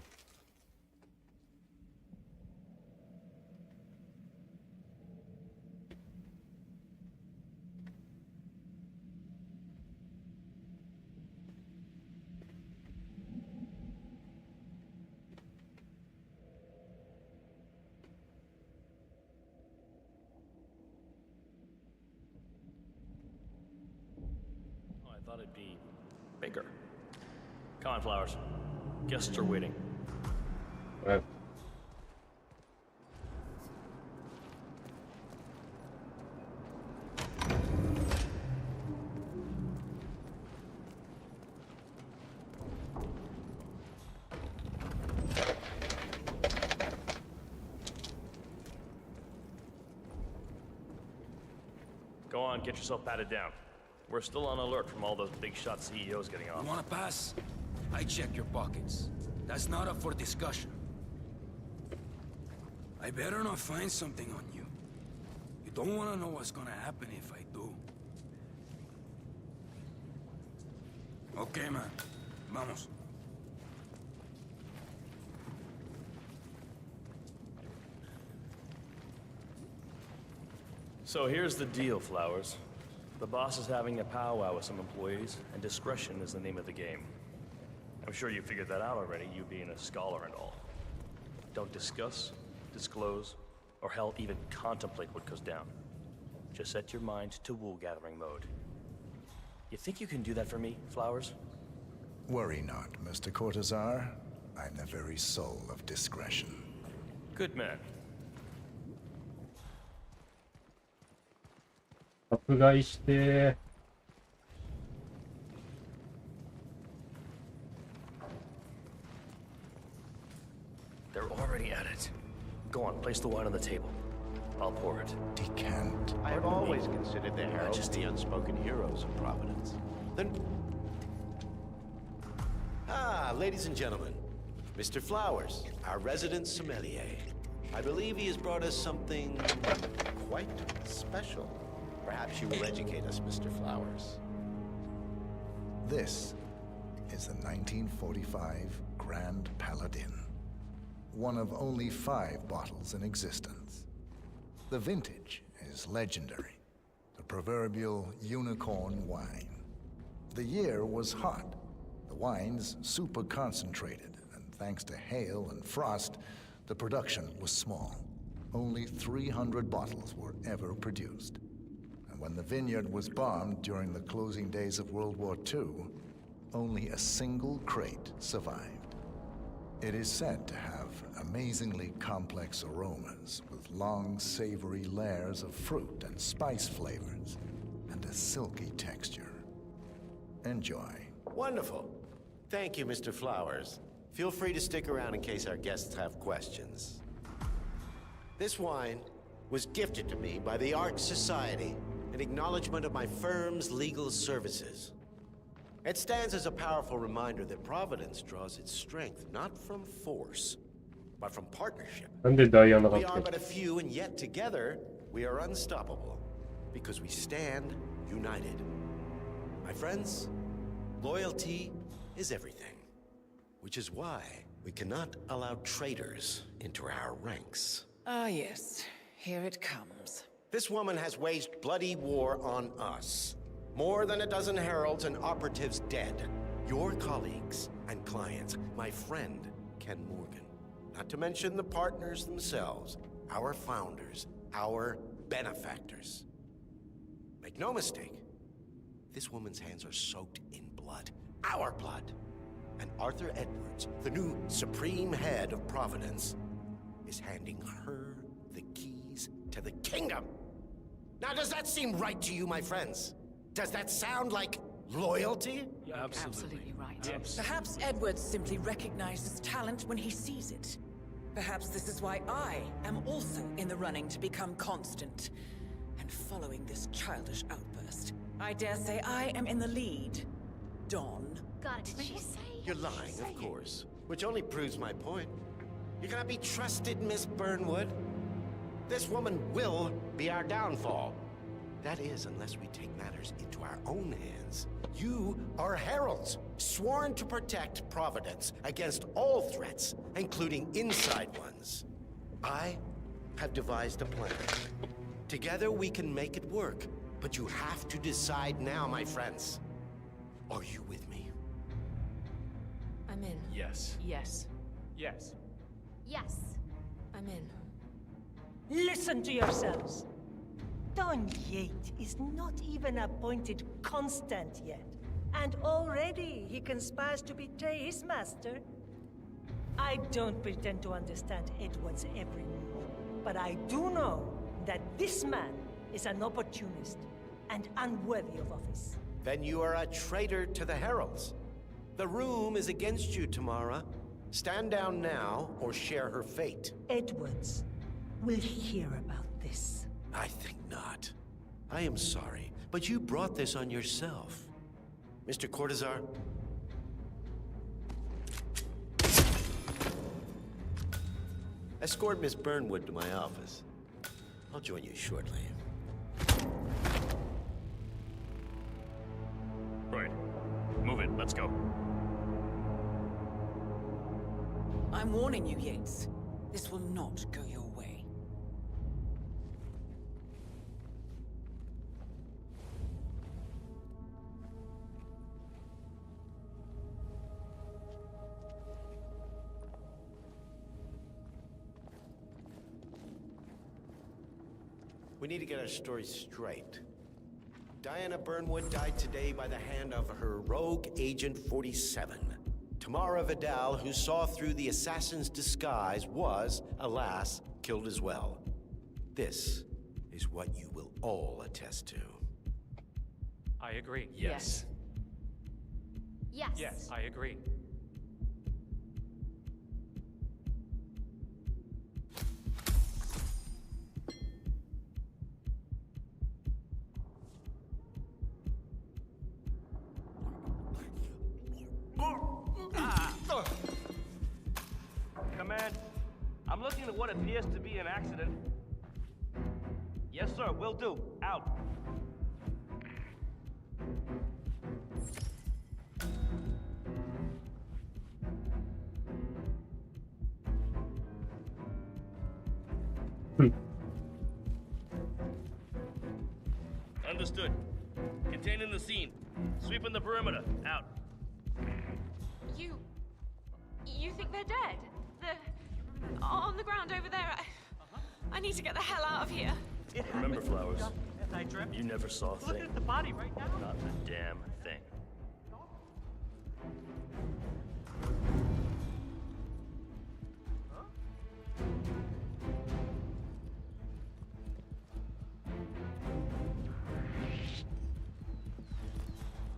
I thought it'd be bigger. Come on, Flowers. Guests are waiting. Right. Go on, get yourself patted down. We're still on alert from all those big shot CEOs getting off. You wanna pass? I check your pockets. That's not up for discussion. I better not find something on you. You don't wanna know what's gonna happen if I do. Okay, man. Vamos. So here's the deal, Flowers. The boss is having a powwow with some employees, and discretion is the name of the game. I'm sure you figured that out already, you being a scholar and all. Don't discuss, disclose, or hell, even contemplate what goes down. Just set your mind to wool-gathering mode. You think you can do that for me, Flowers? Worry not, Mr. Cortazar. I'm the very soul of discretion. Good man. 殺害して。They're already at it. Go on, place the wine on the table. I'll pour it. Decant. I have always considered the heralds the unspoken heroes of Providence. Then... Ah, ladies and gentlemen. Mr. Flowers, our resident sommelier. I believe he has brought us something quite special. Perhaps you will educate us, Mr. Flowers. This is the 1945 Grand Paladin. One of only 5 bottles in existence. The vintage is legendary. The proverbial unicorn wine. The year was hot. The wine's super concentrated, and thanks to hail and frost, the production was small. Only 300 bottles were ever produced. And when the vineyard was bombed during the closing days of World War II, only a single crate survived. It is said to have amazingly complex aromas with long, savory layers of fruit and spice flavors, and a silky texture. Enjoy. Wonderful. Thank you, Mr. Flowers. Feel free to stick around in case our guests have questions. This wine was gifted to me by the Art Society in acknowledgement of my firm's legal services. It stands as a powerful reminder that Providence draws its strength not from force, but from partnership. We are but a few, and yet together we are unstoppable because we stand united. My friends, loyalty is everything, which is why we cannot allow traitors into our ranks. Ah, yes. Here it comes. This woman has waged bloody war on us. More than a dozen heralds and operatives dead. Your colleagues and clients. My friend, Ken Morgan. Not to mention the partners themselves. Our founders. Our benefactors. Make no mistake. This woman's hands are soaked in blood. Our blood. And Arthur Edwards, the new supreme head of Providence, is handing her the keys to the kingdom. Now, does that seem right to you, my friends? Does that sound like loyalty? Absolutely right. Perhaps Edwards simply recognizes talent when he sees it. Perhaps this is why I am also in the running to become constant. And following this childish outburst, I dare say I am in the lead. Dawn. God, did she say? You're lying, of course. Which only proves my point. You cannot be trusted, Miss Burnwood. This woman will be our downfall. That is, unless we take matters into our own hands. You are heralds, sworn to protect Providence against all threats, including inside ones. I have devised a plan. Together we can make it work, but you have to decide now, my friends. Are you with me? I'm in. Yes. Yes. Yes. Yes. I'm in. Listen to yourselves. Don Yate is not even appointed constant yet. And already he conspires to betray his master. I don't pretend to understand Edward's every move, but I do know that this man is an opportunist and unworthy of office. Then you are a traitor to the heralds. The room is against you, Tamara. Stand down now or share her fate. Edwards will hear about this. I think not. I am sorry, but you brought this on yourself. Mr. Cortazar? Escort Miss Burnwood to my office. I'll join you shortly. Right. Move it. Let's go. I'm warning you, Yates. This will not go your way. We need to get our story straight. Diana Burnwood died today by the hand of her rogue Agent 47. Tamara Vidal, who saw through the assassin's disguise, was, alas, killed as well. This is what you will all attest to. I agree. Yes. Yes. Yes, I agree. Command, I'm looking at what appears to be an accident. Yes, sir, will do. Out. Understood. Containing the scene. Sweeping the perimeter. Out. You think they're dead? They're on the ground over there. I need to get the hell out of here. Remember, Flowers, I dreamt. you never saw a thing. Look at the body right now. Not a damn thing.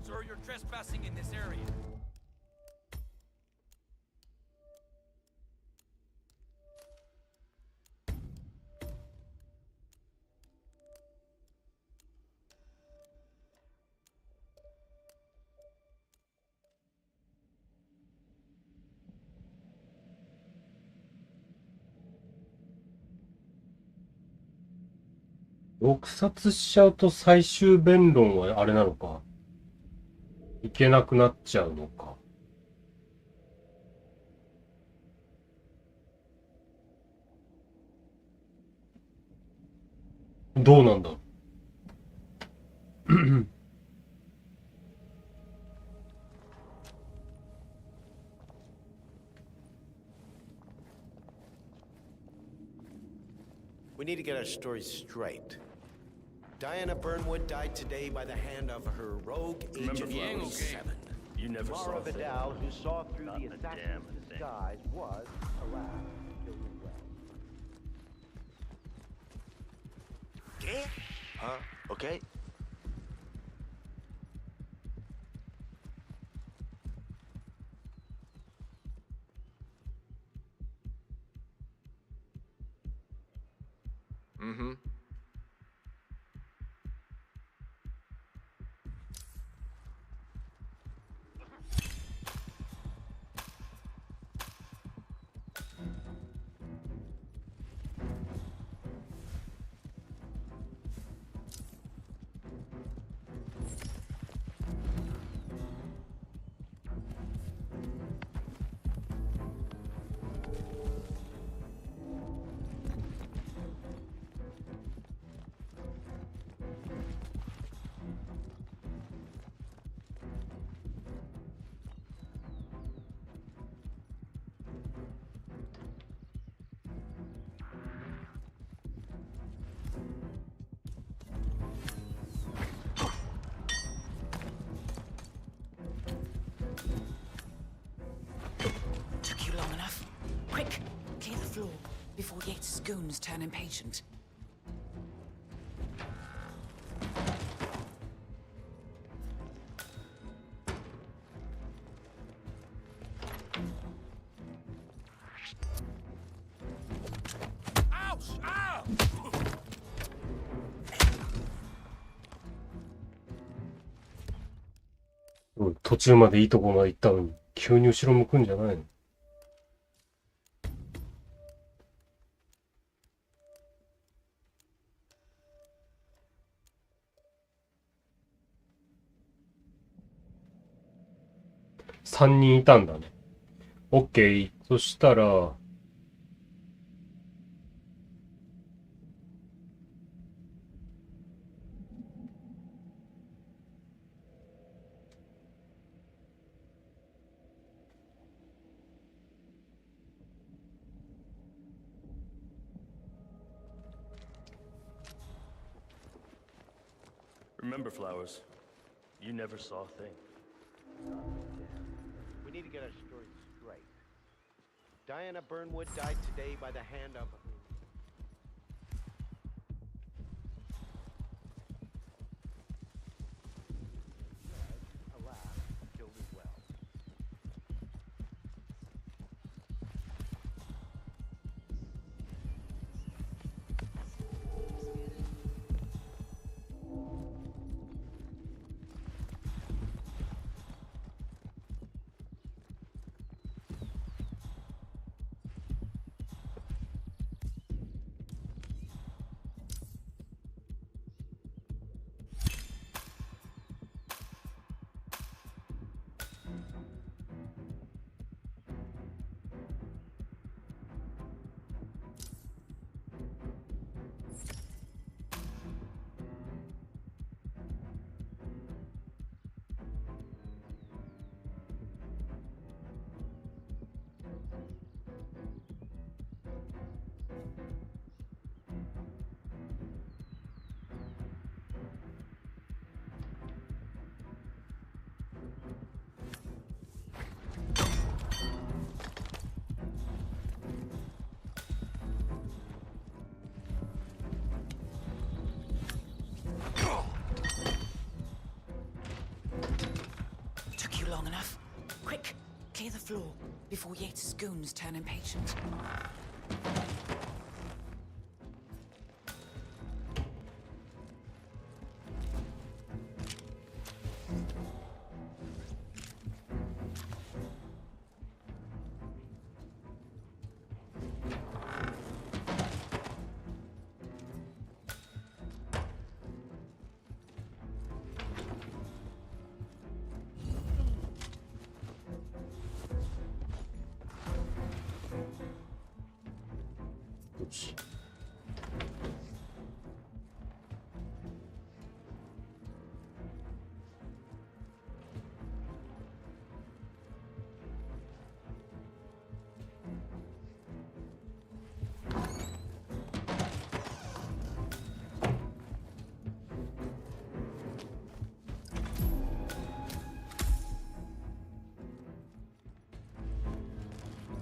Sir, you're trespassing in this area.撲殺しちゃうと最終弁論はあれなのか。いけなくなっちゃうのか。どうなんだろう。We need to get our story straight. Diana Burnwood died today by the hand of her rogue Agent 47. You never saw Tamara a thing. Vidal, who saw through Not the a damn assassin's thing. disguise, was, alas, killed as well. ¿Qué? Okay. Mm-hmm. Took you long enough. Quick, clear the floor before Yates's goons turn impatient. Ouch! Ow! 途中までいいとこまで行ったのに、急に後ろ向くんじゃないの？3人いたんだね。オッケー。そしたら、Remember, Flowers, you never saw a thing. We need to get our story straight. Diana Burnwood died today by the hand of... Alas, killed as well. Long enough. Quick, clear the floor before Yates's goons turn impatient.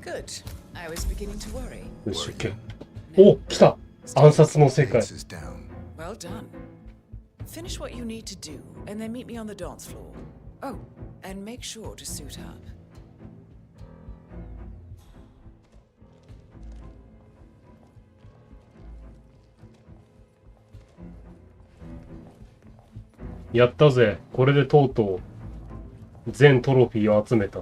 Good. I was beginning to worry. よし、OK。お、来た。暗殺の世界。 Well done. Finish what you need to do, and then meet me on the dance floor. Oh, and make sure to suit up. やったぜ。これでとうとう全トロフィーを集めた。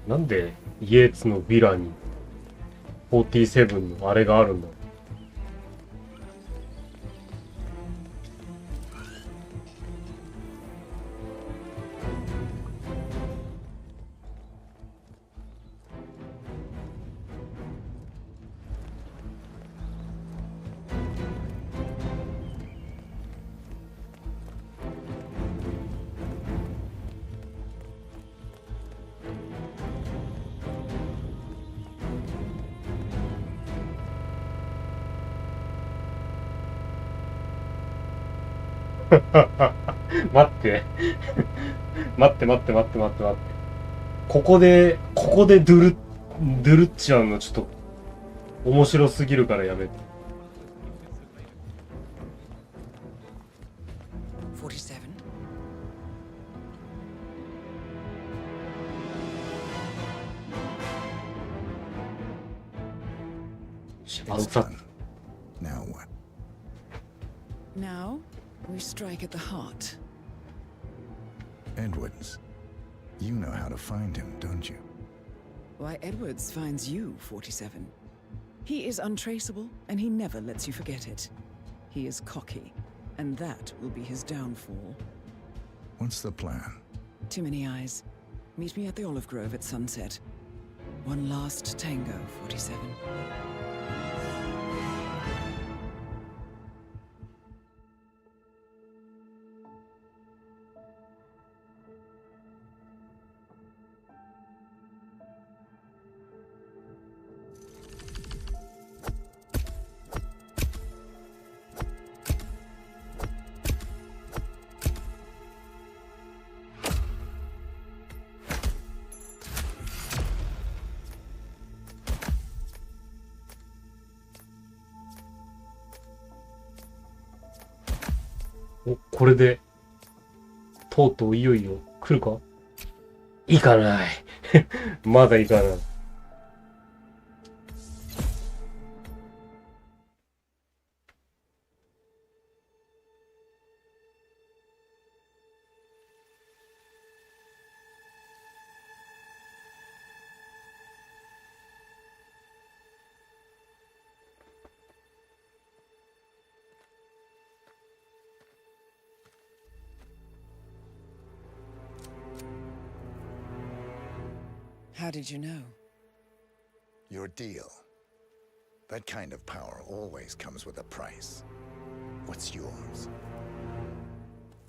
なんでイエーツのヴィラに47のあれがあるんだ。待って待って待って待って待って待って、ここでドゥルっちゃうのちょっと面白すぎるからやめて。47? 暗殺。 Now what? Now, we strike at the heart. Edwards. You know how to find him, don't you? Why, Edwards finds you, 47. He is untraceable, and he never lets you forget it. He is cocky, and that will be his downfall. What's the plan? Too many eyes. Meet me at the olive grove at sunset. One last tango, 47.お、これで、とうとういよいよ来るか？行かない。まだ行かない。How did you know? Your deal. That kind of power always comes with a price. What's yours?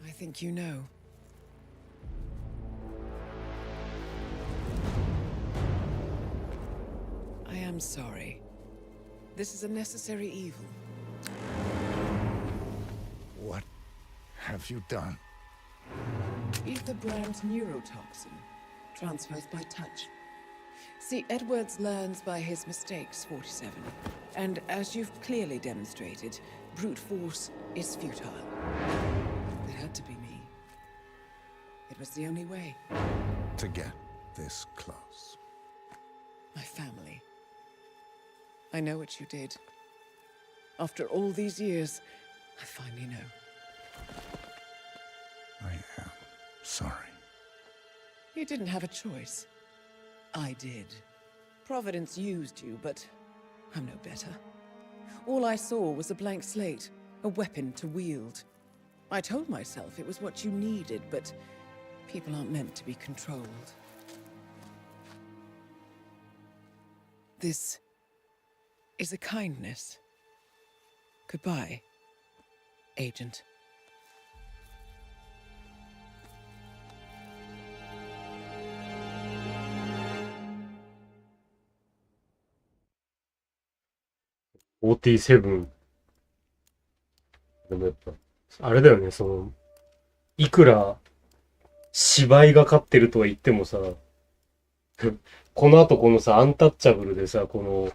I think you know. I am sorry. This is a necessary evil. What have you done? Ether brand neurotoxin. Transfers by touch. See, Edwards learns by his mistakes, 47. And as you've clearly demonstrated, brute force is futile. It had to be me. It was the only way. To get this close. My family. I know what you did. After all these years, I finally know. I am sorry. You didn't have a choice. I did. Providence used you, but I'm no better. All I saw was a blank slate, a weapon to wield. I told myself it was what you needed, but people aren't meant to be controlled. This is a kindness. Goodbye, Agent.47。でもやっぱ、あれだよね、いくら芝居がかってるとは言ってもさ、この後このさ、アンタッチャブルでさ、この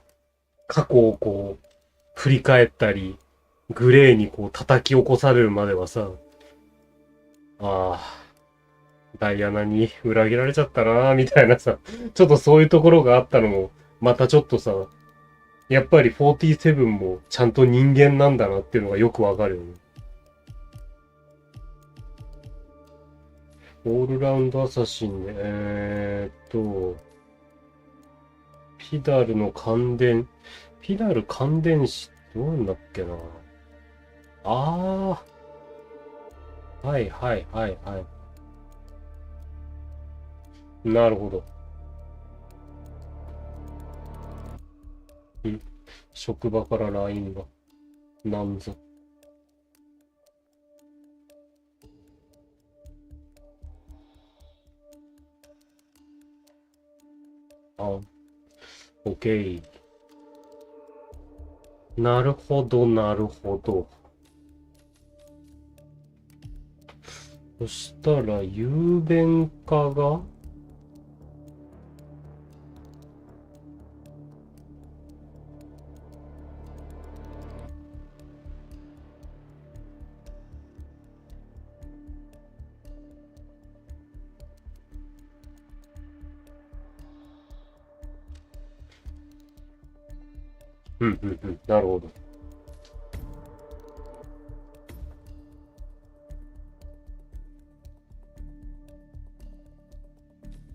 過去をこう、振り返ったり、グレーにこう叩き起こされるまではさ、ああ、ダイアナに裏切られちゃったなーみたいなさ、ちょっとそういうところがあったのも、またちょっとさ、やっぱり47もちゃんと人間なんだなっていうのがよくわかるよね。オールラウンドアサシンね。ィダルの感電、フィダル感電子どうなんだっけな。ああ。はいはいはいはい。なるほど。職場から LINE が。なんぞ。OK。なるほど、なるほど。そしたら、雄弁化がなるほど。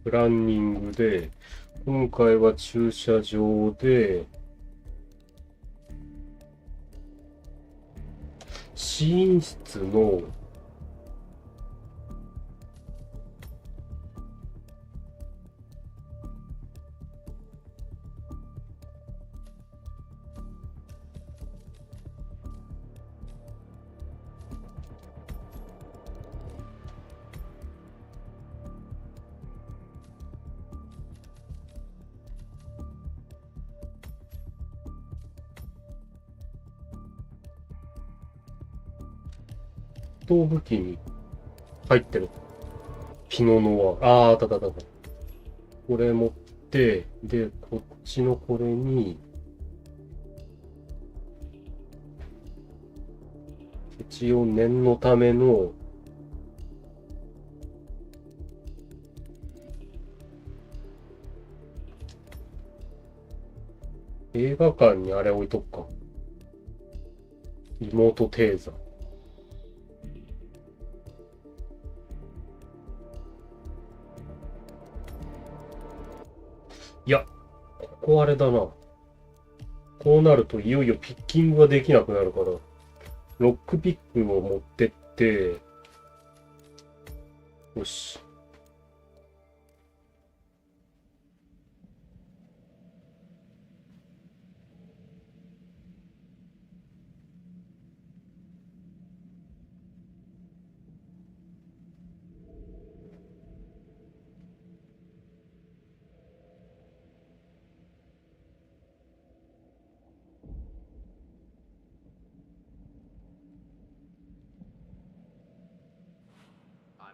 プランニングで、今回は駐車場で、試飲室の、ストーブ機に入ってる。ピノノワール。あー、あったあったあった。これ持って、で、こっちのこれに、一応念のための、映画館にあれ置いとくか。リモートテーザー。いや、ここあれだな。こうなるといよいよピッキングができなくなるから、ロックピックを持ってって、よし。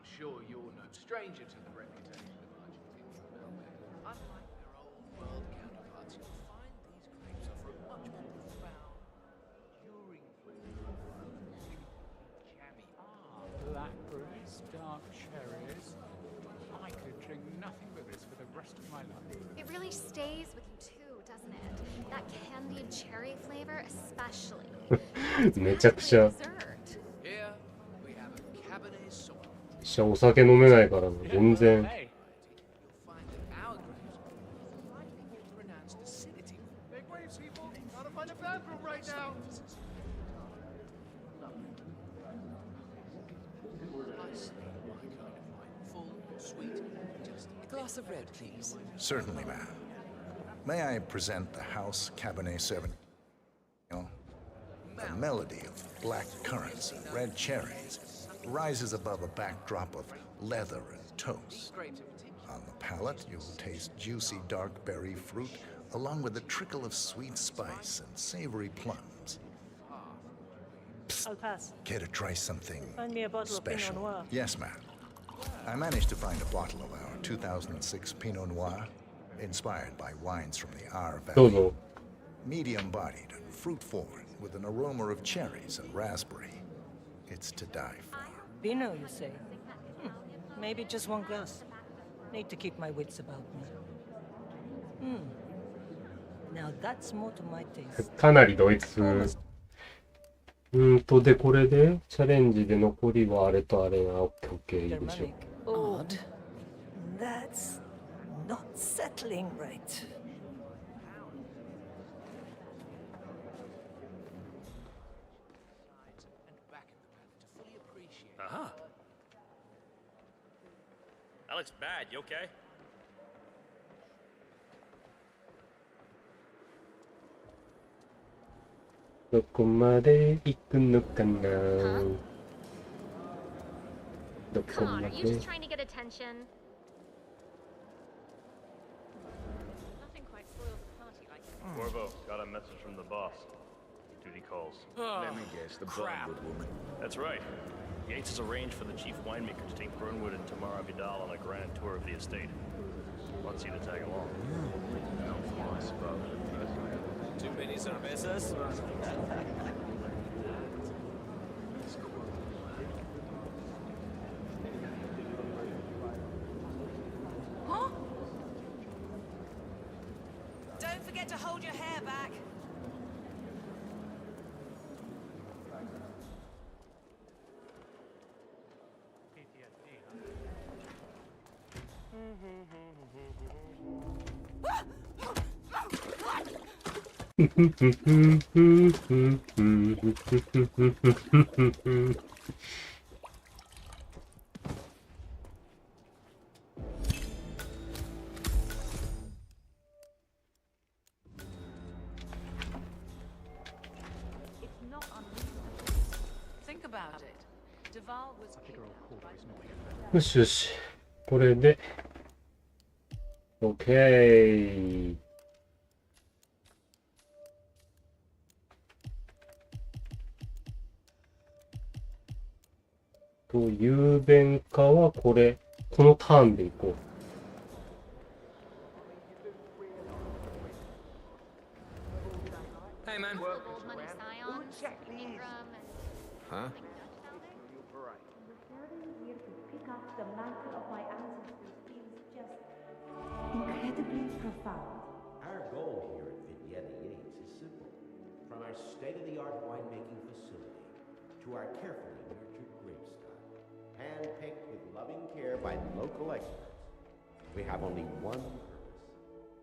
I'm sure you're no stranger to the reputation of Argentine Melbourne. Unlike their old-world counterparts, you'll find these grapes offer a much more profound, enduring flavor of jammy. Blackberries, dark cherries. I could drink nothing but this for the rest of my life. It really stays with you too, doesn't it? That candied cherry flavor especially. めちゃくちゃ。 Here we have a Cabernet Sauvignon. お酒飲めないからね、全然。A glass of red, please. Certainly, ma'am. May I present the House Cabernet Sauvignon? A melody of black currants and red cherries rises above a backdrop of leather and toast. On the palate, you'll taste juicy dark berry fruit, along with a trickle of sweet spice and savory plums. I'll pass. Care to try something Find me a bottle of Pinot special? Noir. Yes, ma'am. I managed to find a bottle of our 2006 Pinot Noir, inspired by wines from the Our Valley. Medium-bodied and fruit-forward, with an aroma of cherries and raspberry. It's to die for. Pinot, you say? Maybe just one glass. Need to keep my wits about me. Now that's more to my taste. かなりドイツ風。で、これで、チャレンジで残りはあれとあれが OK いいでしょう。Odd. That's not settling right. That looks bad. You okay? どこまで行くのかな。どこ Come ま on, で。 are you just trying to get attention? Nothing quite spoils a party like this. Corvo, got a message from the boss. Duty calls. Let me guess, the Burnwood woman. That's right. Yates has arranged for the chief winemaker to take Burnwood and Tamara Vidal on a grand tour of the estate. Wants you to tag along. Too many cervezas? Huh? Don't forget to hold your hair back. It's not unreasonable. Think about it. Duval was kidnapped by よしよし。これで、OK。と、雄弁化はこれ、このターンでいこう。Hey, man. Old money scions, Ingram, Huh? Returning here to pick up the mantle of my ancestors feels just incredibly profound. Our goal here at Vignetta Yates is simple. From our state-of-the-art winemaking facility to our carefully nurtured grape stock, hand-picked with loving care by local experts, we have only one purpose: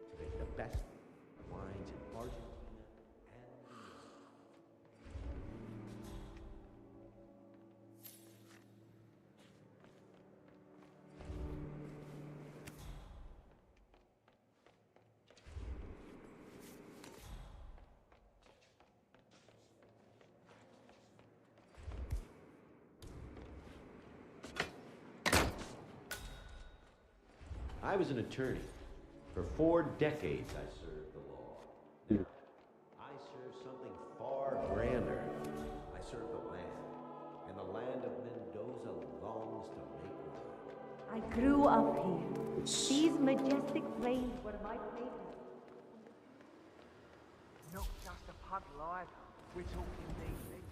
to make the best wines in Argentina and beyond. I was an attorney. For 4 decades I served the law. I serve something far grander. I serve the land. And the land of Mendoza longs to make wine. I grew up here. These majestic plains were my playground. Not just a pub life. We're talking these things.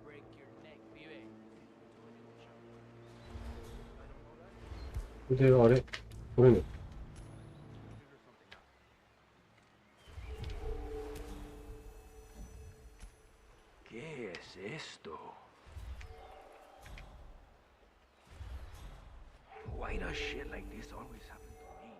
Break your neck, vive. で、あれこれね。¿Qué es esto? Why does shit like this always happen to me?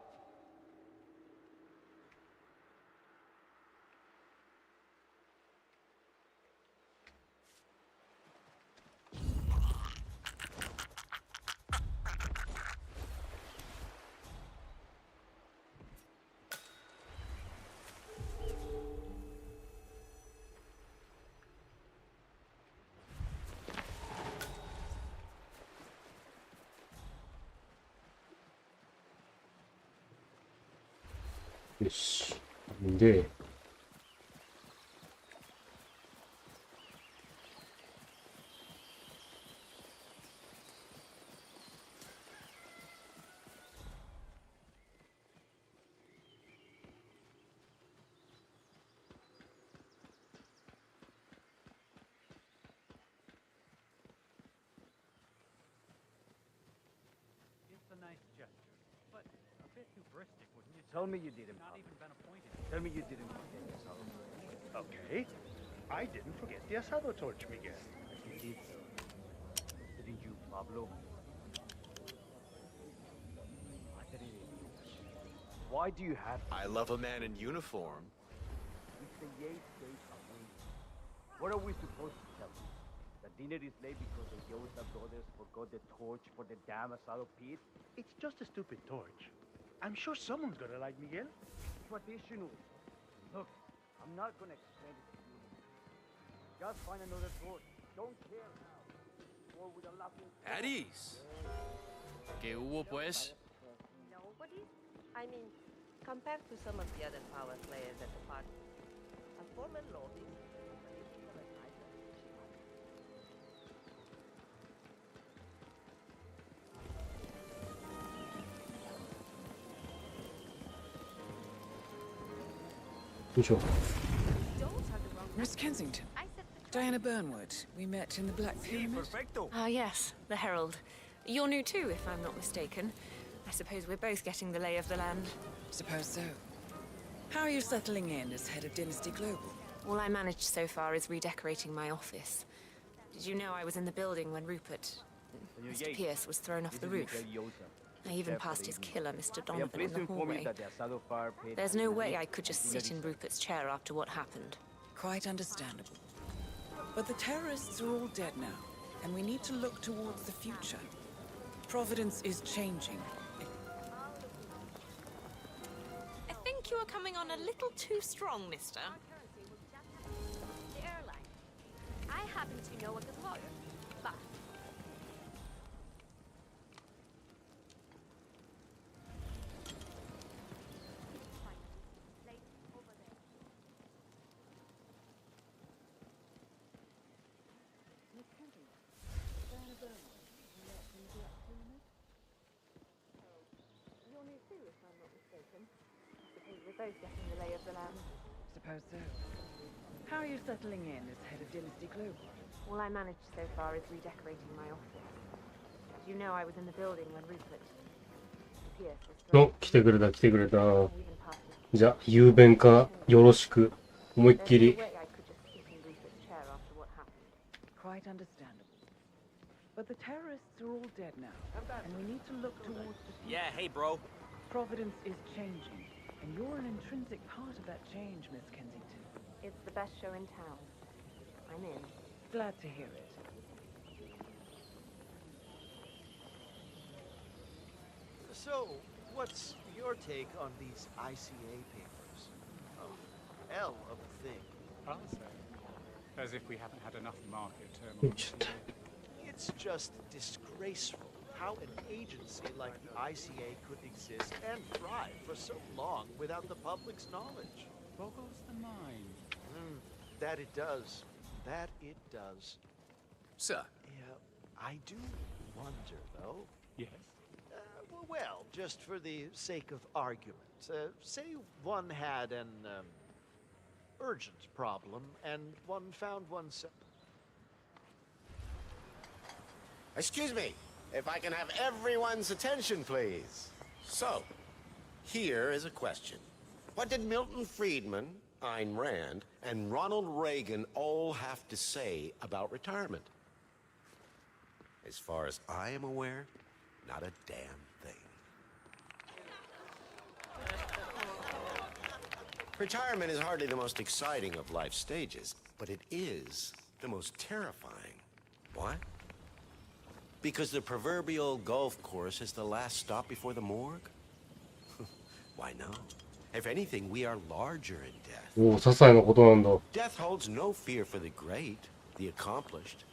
よし。で、hubristic, wouldn't you? Tell me you didn't. Not even been appointed. Tell me you didn't forget the asado. Okay. I didn't forget the asado torch, Miguel. You did, sir. Didn't you, Pablo? Why do you have... I love a man in uniform. It's the 8th day of winter. What are we supposed to tell you? That dinner is late because the Yosa brothers forgot the torch for the damn asado pit? It's just a stupid torch. I'm sure someone's gonna like Miguel. Traditional. Look, I'm not gonna explain it to you. Just find another torch. Don't care now. Or with a laughing... At ease. ¿Qué hubo, pues? Nobody? I mean, compared to some of the other power players at the party, a former lobby. Miss Kensington. Diana Burnwood. We met in the Black Pyramid. Ah, yes, the Herald. You're new too, if I'm not mistaken. I suppose we're both getting the lay of the land. Suppose so. How are you settling in as head of Dynasty Global? All I managed so far is redecorating my office. Did you know I was in the building when Mr. Pierce was thrown off the roof? I even passed his killer, Mr. Donovan, in the hallway. There's no way I could just sit in Rupert's chair after what happened. Quite understandable. But the terrorists are all dead now, and we need to look towards the future. Providence is changing. I think you are coming on a little too strong, mister. The airline. I happen to know a good lawyer, but You're new too, if I'm not mistaken. Suppose we're both getting the lay of the land. Suppose so. How are you settling in as head of Dynasty Global? All I managed so far is redecorating my office. Did you know I was in the building when Rupert Pierce was お、来てくれた来てくれた。じゃあ、雄弁かよろしく。思いっきり。 Quite understandable. But the terrorists are all dead now, and we need to look towards the future. Yeah, hey, bro. Providence is changing, and you're an intrinsic part of that change, Miss Kensington. It's the best show in town. I'm in. Glad to hear it. So, what's your take on these ICA papers? Oh, hell of a thing. I'll say. As if we haven't had enough market turmoil. It's just disgraceful how an agency like the ICA could exist and thrive for so long without the public's knowledge. Boggles the mind. That it does. That it does. Sir. Yeah, I do wonder, though. Yes? Well, just for the sake of argument, say one had an urgent problem and one found oneself. Excuse me, if I can have everyone's attention, please. So, here is a question. What did Milton Friedman, Ayn Rand, and Ronald Reagan all have to say about retirement? As far as I am aware, not a damn thing. Retirement is hardly the most exciting of life stages, but it is the most terrifying. Why? Because the proverbial golf course is the last stop before the morgue? Why no? If anything, we are larger in death. おお、些細なことなんだ。 Death holds no fear for the great, the accomplished.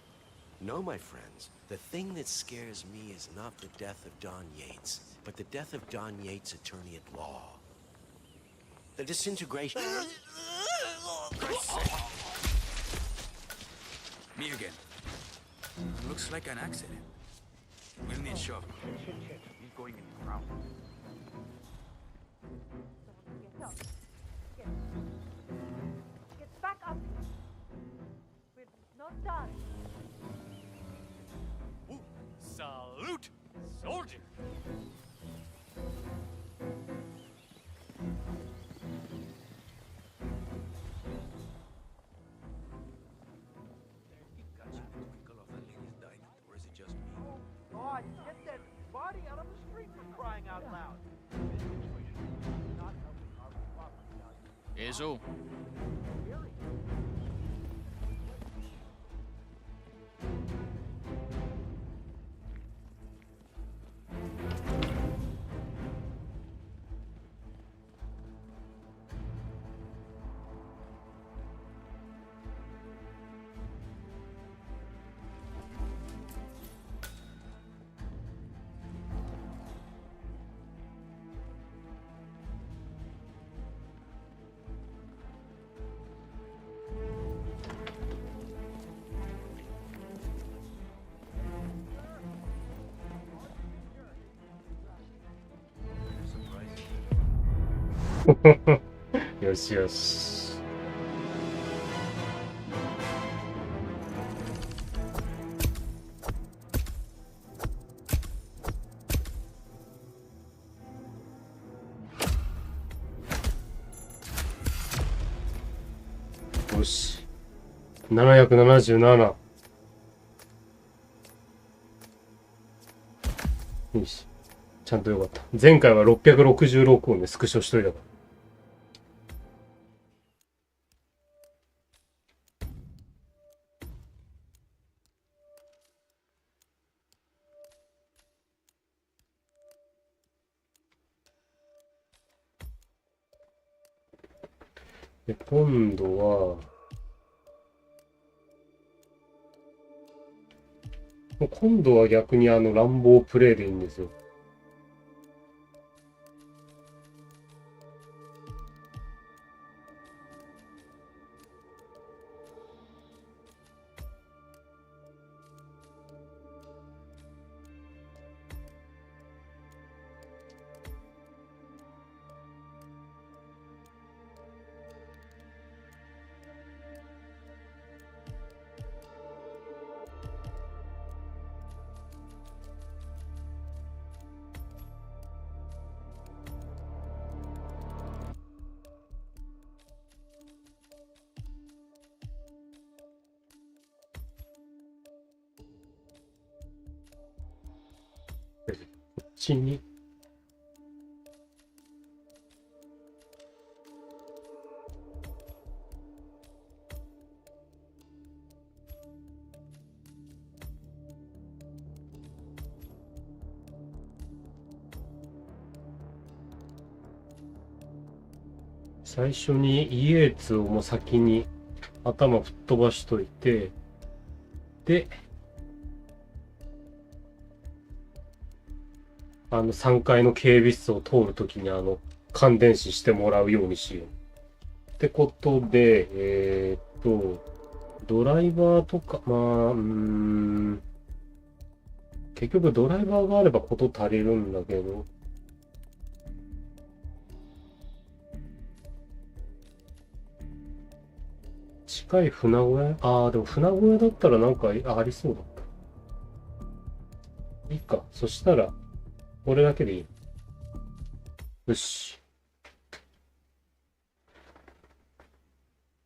No, my friends, the thing that scares me is not the death of Don Yates, but the death of Don Yates' attorney at law. The disintegration... Me again. Looks like an accident. We'll need shove. Shit. He's going in the ground. Get up. Get back up. We're not done. Salute, soldier! Here's all. Surprising. よしよし。よし。777。よし。ちゃんとよかった。前回は666をね、スクショしといたから。で、今度は、もう今度は逆に乱暴プレイでいいんですよ。こっちに。最初にイエーツをもう先に頭吹っ飛ばしといて、で、3階の警備室を通るときに感電死してもらうようにしよう。ってことで、ドライバーとか、結局ドライバーがあればこと足りるんだけど、近い船小屋？でも船小屋だったらなんかありそうだった。いいか。そしたら、これだけでいい。よし。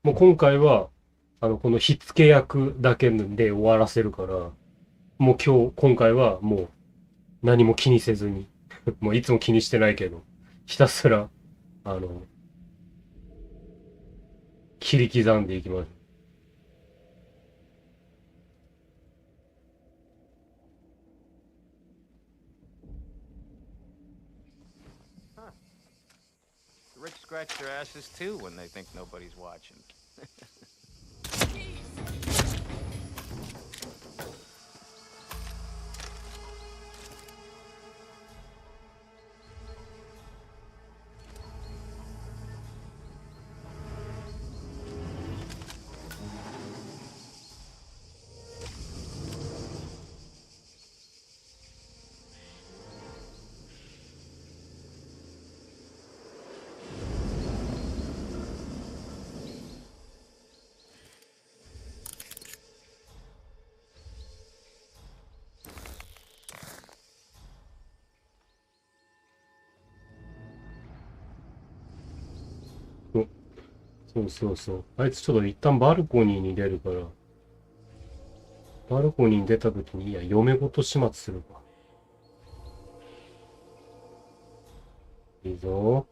もう今回は、この火付け役だけで終わらせるから、もう今回はもう何も気にせずに、もういつも気にしてないけど、ひたすら、切り刻んでいきます。The rich scratch their asses too when they think nobody's watching.そう。あいつちょっと一旦バルコニーに出るから、バルコニーに出たときに、嫁ごと始末するか。いいぞ。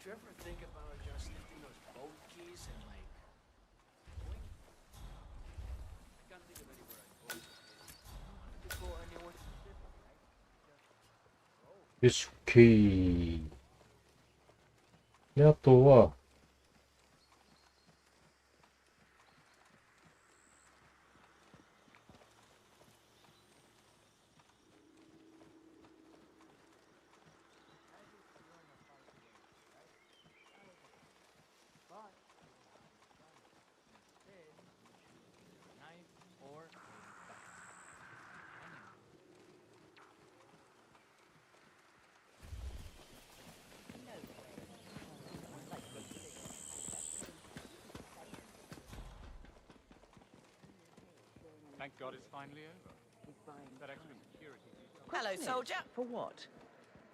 you ever think about just lifting those boat keys and like... I can't think of anywhere I'd go. Just go anywhere specific, right? よし、OK。で、あとは、Thank God it's finally over. That extra security. Hello, soldier. For what?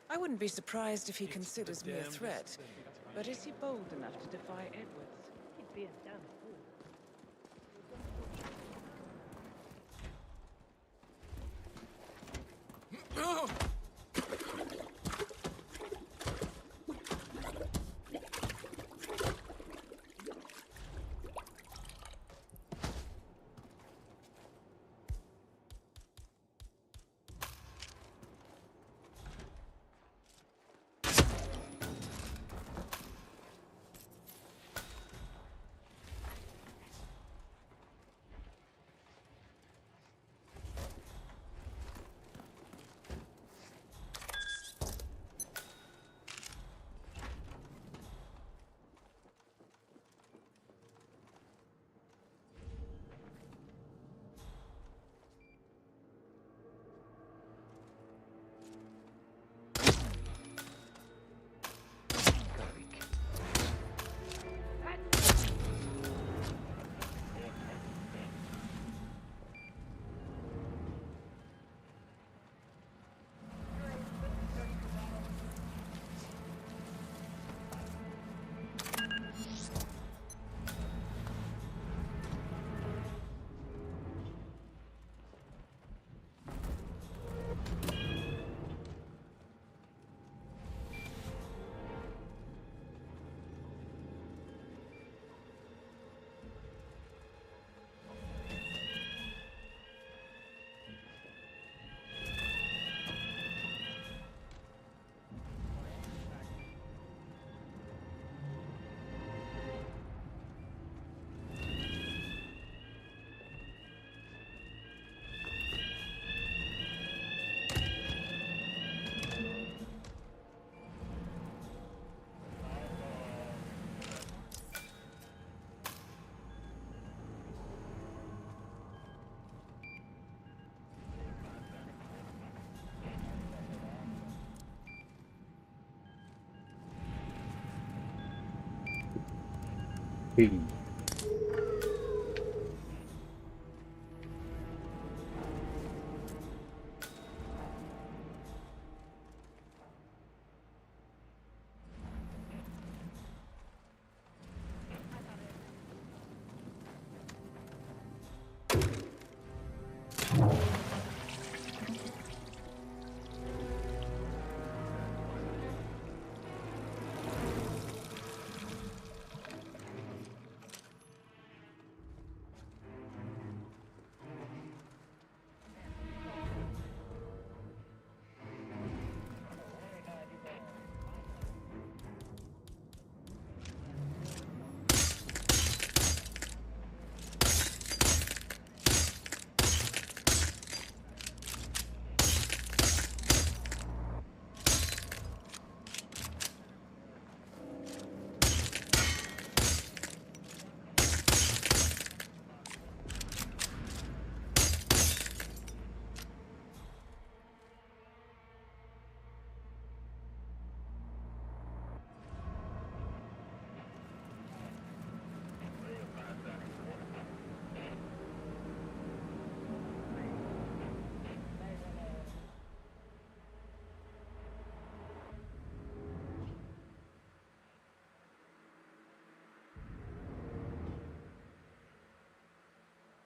I wouldn't be surprised if he considers me a threat. But is he bold enough to defy Edwards? He'd be a damn fool.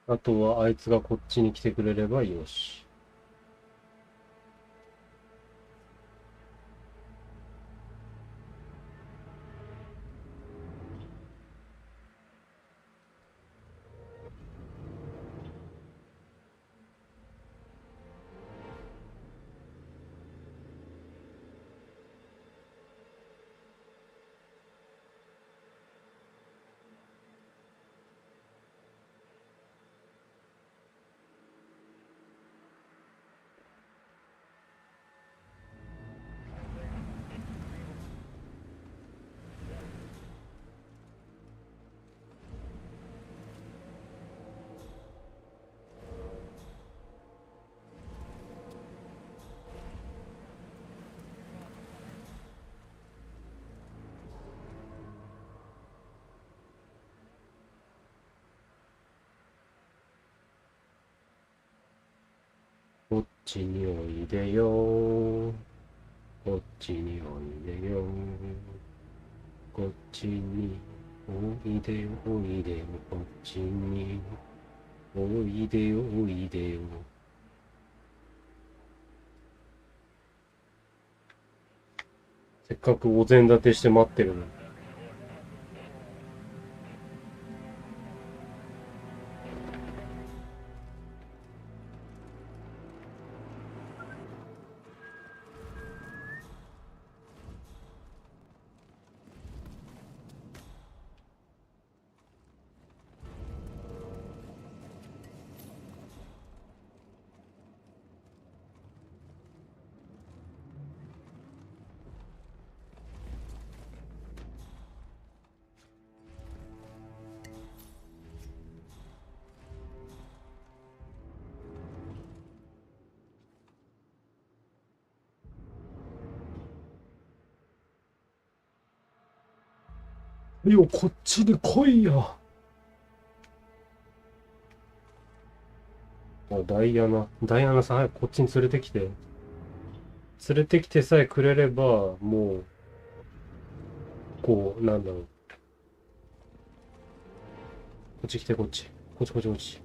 あとはあいつがこっちに来てくれればよし。こっちにおいでよ。こっちにおいでよ。こっちにおいでよ、おいでよ。こっちにおいでよ、おいでよ。せっかくお膳立てして待ってるのに。よ、こっちで来いや。ダイアナさん、早くこっちに連れてきて。連れてきてさえくれれば、もう、こう、なんだろう。こっち来て、こっち。こっち。こっち。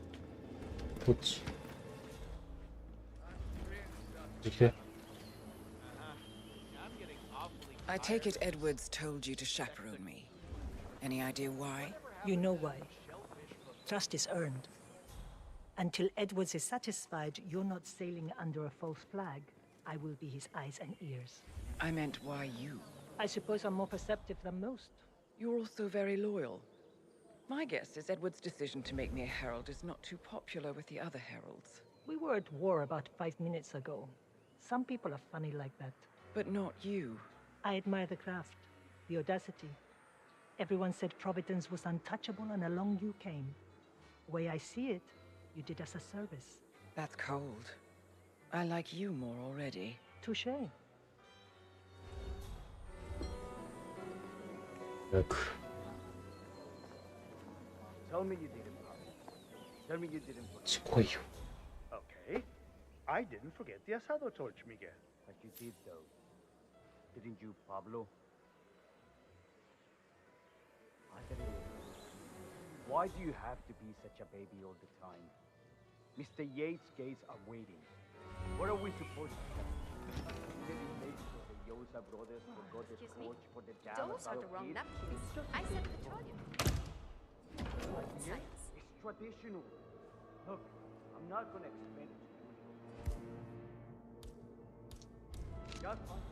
こっち来て。I take it Edwards told you to chaperone me. Any idea why? You know why. Trust is earned. Until Edwards is satisfied you're not sailing under a false flag, I will be his eyes and ears. I meant why you. I suppose I'm more perceptive than most. You're also very loyal. My guess is Edward's decision to make me a herald is not too popular with the other heralds. We were at war about 5 minutes ago. Some people are funny like that. But not you. I admire the craft, the audacity. Everyone said Providence was untouchable and along you came. The way I see it, you did us a service. That's cold. I like you more already. Touché. Look. Tell me you didn't, Pablo. Tell me you didn't forget. Okay. I didn't forget the asado torch, Miguel. But you did, though. Didn't you, Pablo? Why do you have to be such a baby all the time? Mr. Yates' gates are waiting. What are we supposed to do? Didn't make sure the Yosa brothers forgot the torch for the damn Those are the wrong napkins. I said petroleum. Science. It's traditional. Look, I'm not gonna explain it to you. Just fine.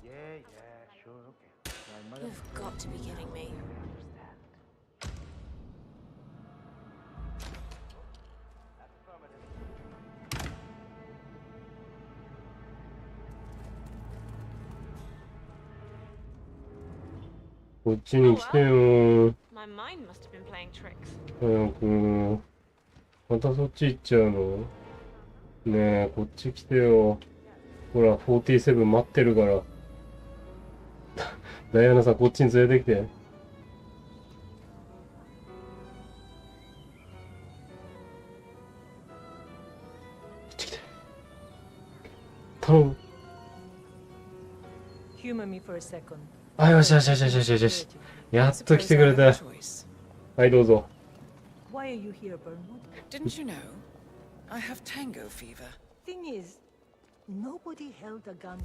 Yeah, sure, okay. You've got to be kidding me.こっちに来てよ。 My mind must have been playing tricks. 早く。またそっち行っちゃうの？ねえ、こっち来てよ。ほら、47待ってるから。ダイアナさん、こっちに連れてきて。こっち来て。頼む。Humor me for a second. あ、よし。やっと来てくれた。はい、どうぞ。Why are you here, Burnwood? Didn't you know? I have tango fever. Thing is, nobody held a gun.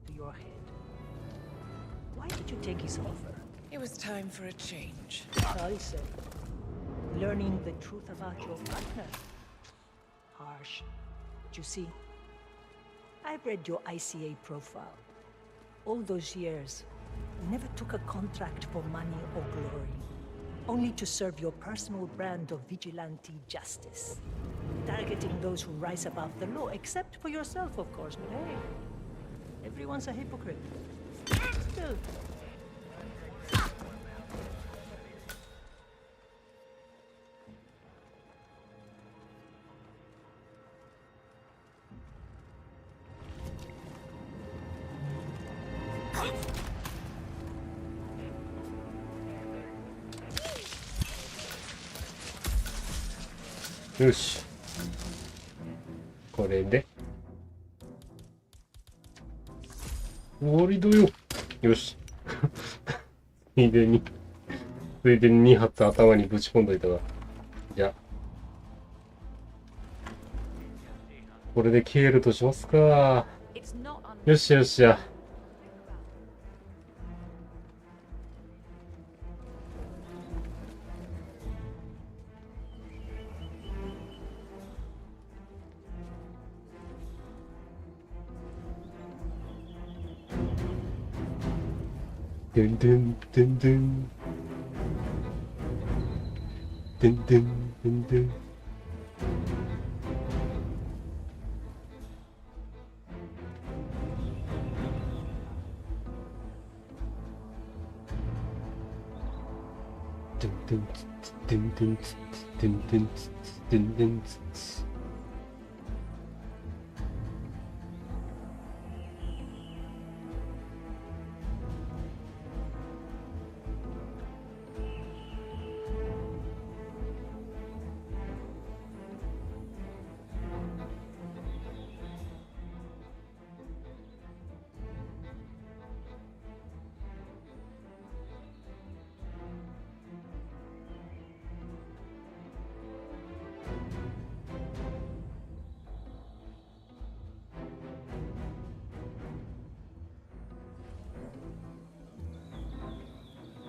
To your head. Why did you take his offer? It was time for a change. I say, learning the truth about your partner. Harsh. But you see, I've read your ICA profile. All those years, you never took a contract for money or glory. Only to serve your personal brand of vigilante justice. Targeting those who rise above the law, except for yourself, of course, but hey, everyone's a hypocrite. Still. よし。これで。終わりだよ。よし。ついでに2発頭にぶち込んどいたわ。じゃあ。これで消えるとしますか。よっしゃよっしゃ。でんでんでんでんでんでんでんでん。でんでんつつでんでんつつでんでんつつでんでんつつ。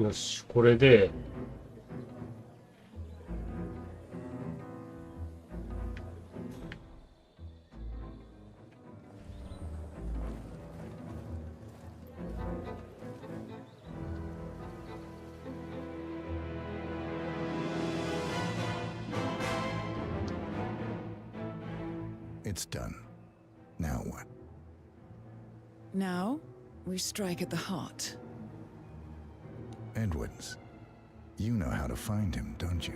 よし、これで、It's done. Now what? Now, we strike at the heart. Edwards. You know how to find him, don't you?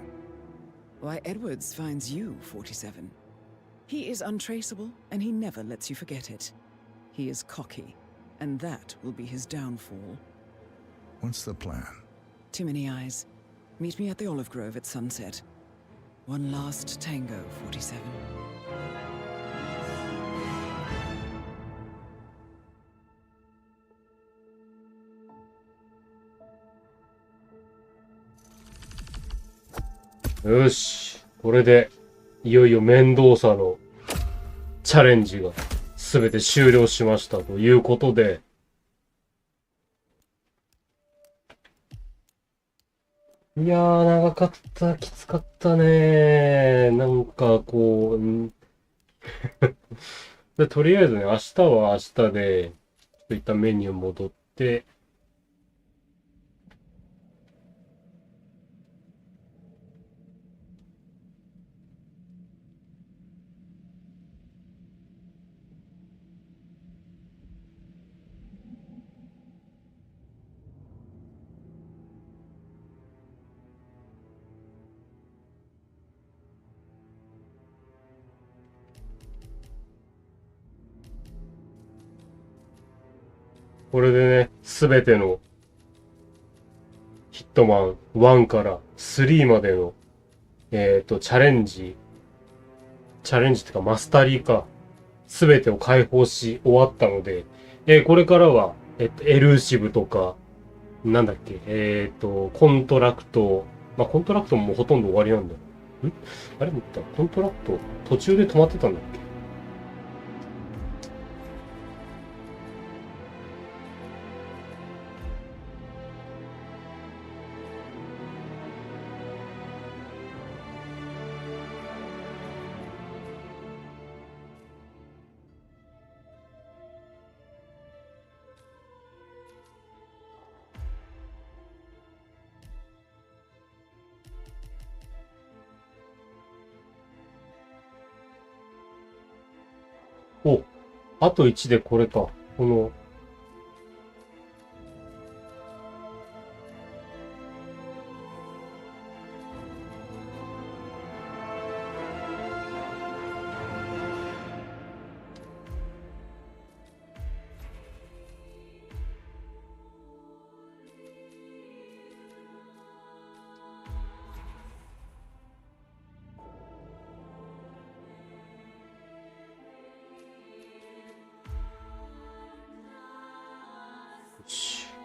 Why, Edwards finds you, 47. He is untraceable, and he never lets you forget it. He is cocky, and that will be his downfall. What's the plan? Too many eyes. Meet me at the olive grove at sunset. One last tango, 47.よし。これで、いよいよ面倒さのチャレンジが全て終了しましたということで、いやー、長かった、きつかったね。なんか、こう、で、とりあえずね、明日は明日で、そういったメニュー戻って、これでね、すべてのヒットマン1から3までの、チャレンジっていうかマスタリーか、すべてを解放し終わったので、これからは、エルーシブとか、なんだっけ、コントラクト、まあ、コントラクトももうほとんど終わりなんだ。あれも言ったコントラクト途中で止まってたんだっけ。お、あと1でこれか。この、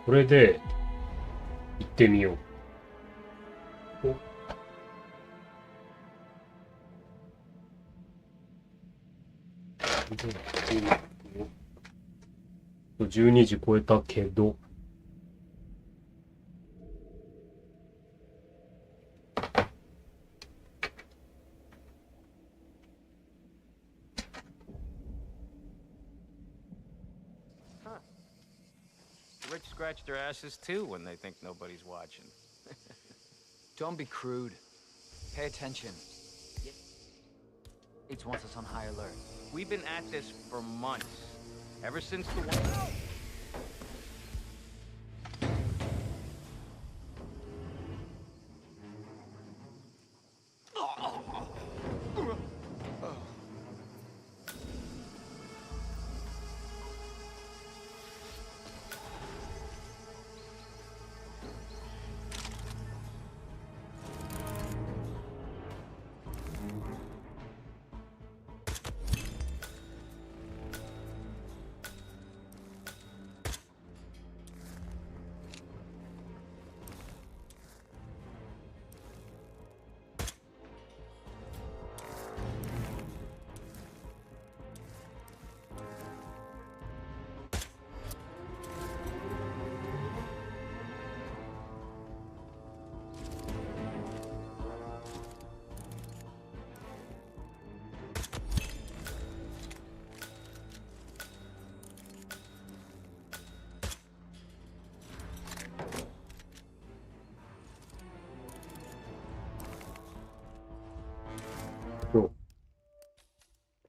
これで行ってみよう。12時超えたけど、The rich scratch their asses too when they think nobody's watching. Don't be crude. Pay attention. It wants us on high alert. We've been at this for months. Ever since the war.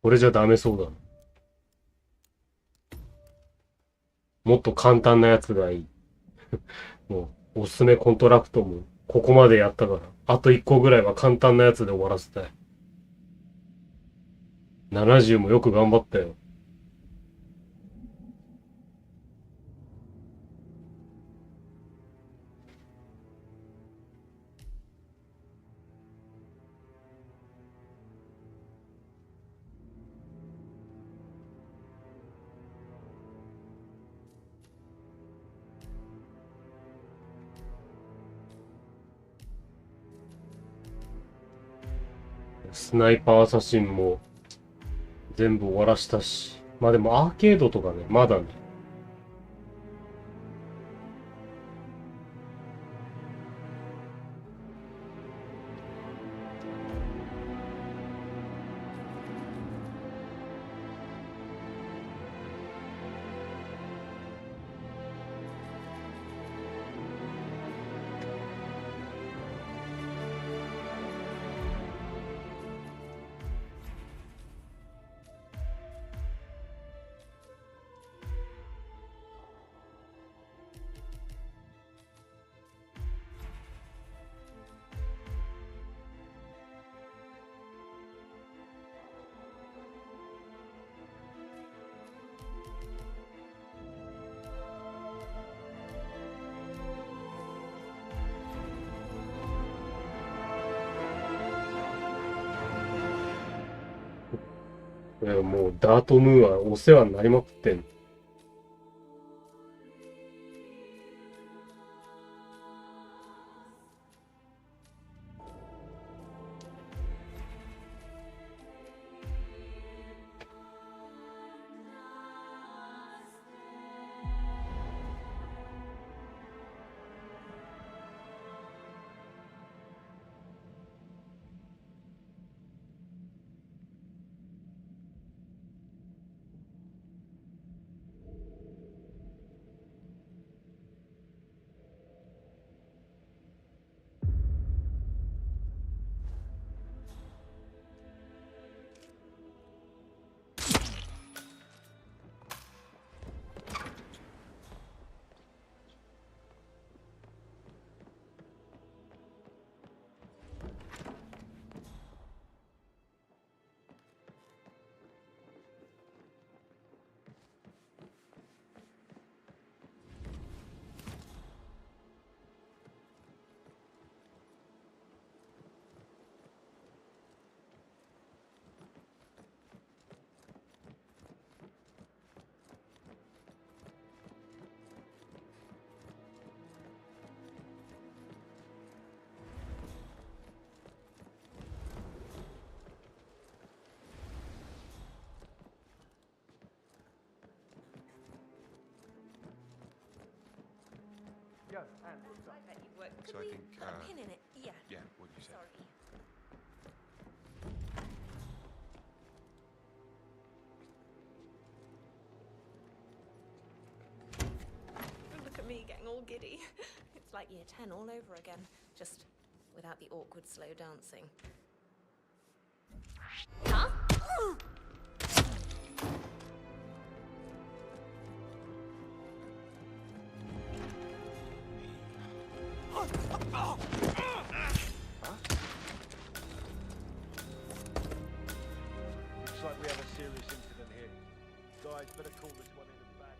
これじゃダメそうだな。もっと簡単なやつがいい。もう、おすすめコントラクトも、ここまでやったから、あと1個ぐらいは簡単なやつで終わらせたい。70もよく頑張ったよ。スナイパーアサシンも全部終わらしたし。まあでもアーケードとかね、まだね。もうダートムーはお世話になりまくってん。So I think, put a pin in it? Yeah. Yeah, what you said. Sorry. Look at me getting all giddy. It's like year 10 all over again, just without the awkward slow dancing. Huh? Looks like we have a serious incident here. Guys, better call this one in and back.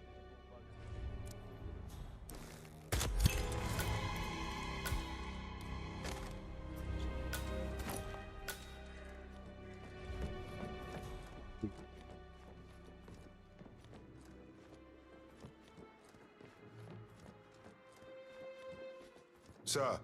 Sir.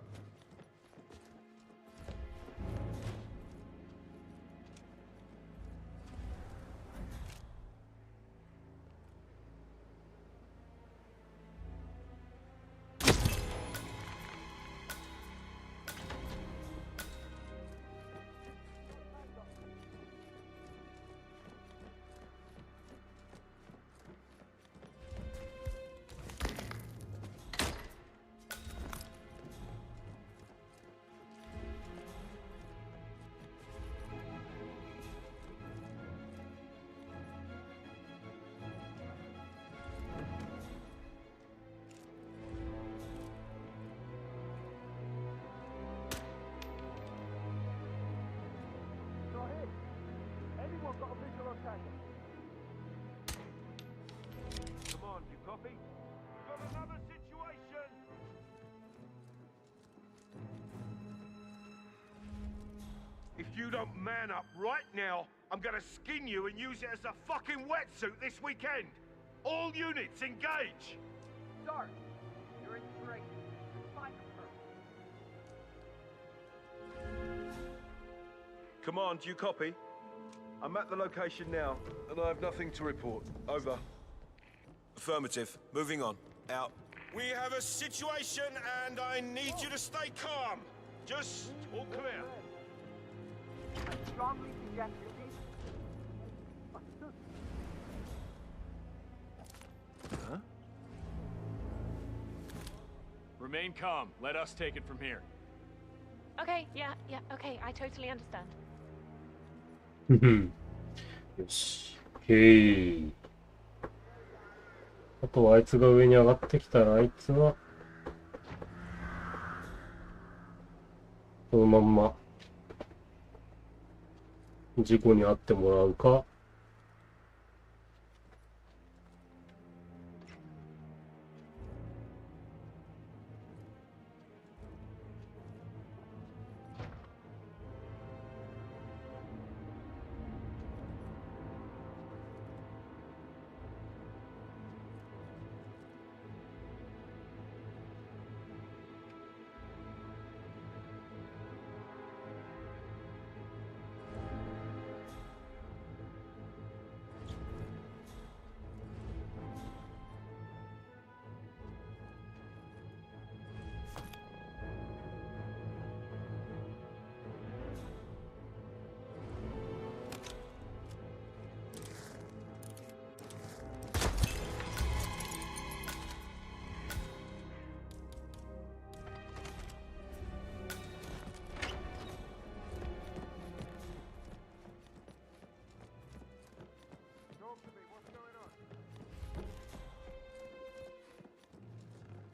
Anyone got a visual on target? Come on, you copy? Got another situation! If you don't man up right now, I'm gonna skin you and use it as a fucking wetsuit this weekend! All units, engage! Start. You're in straight. Find her. Come on, do you copy? I'm at the location now, and I have nothing to report. Over. Affirmative. Moving on. Out. We have a situation, and I need you to stay calm. Just all clear. I strongly suggest you leave. Huh? Remain calm. Let us take it from here. Okay, yeah, okay, I totally understand. よし。あとはあいつが上に上がってきたら、あいつは、このまんま、事故に遭ってもらうか、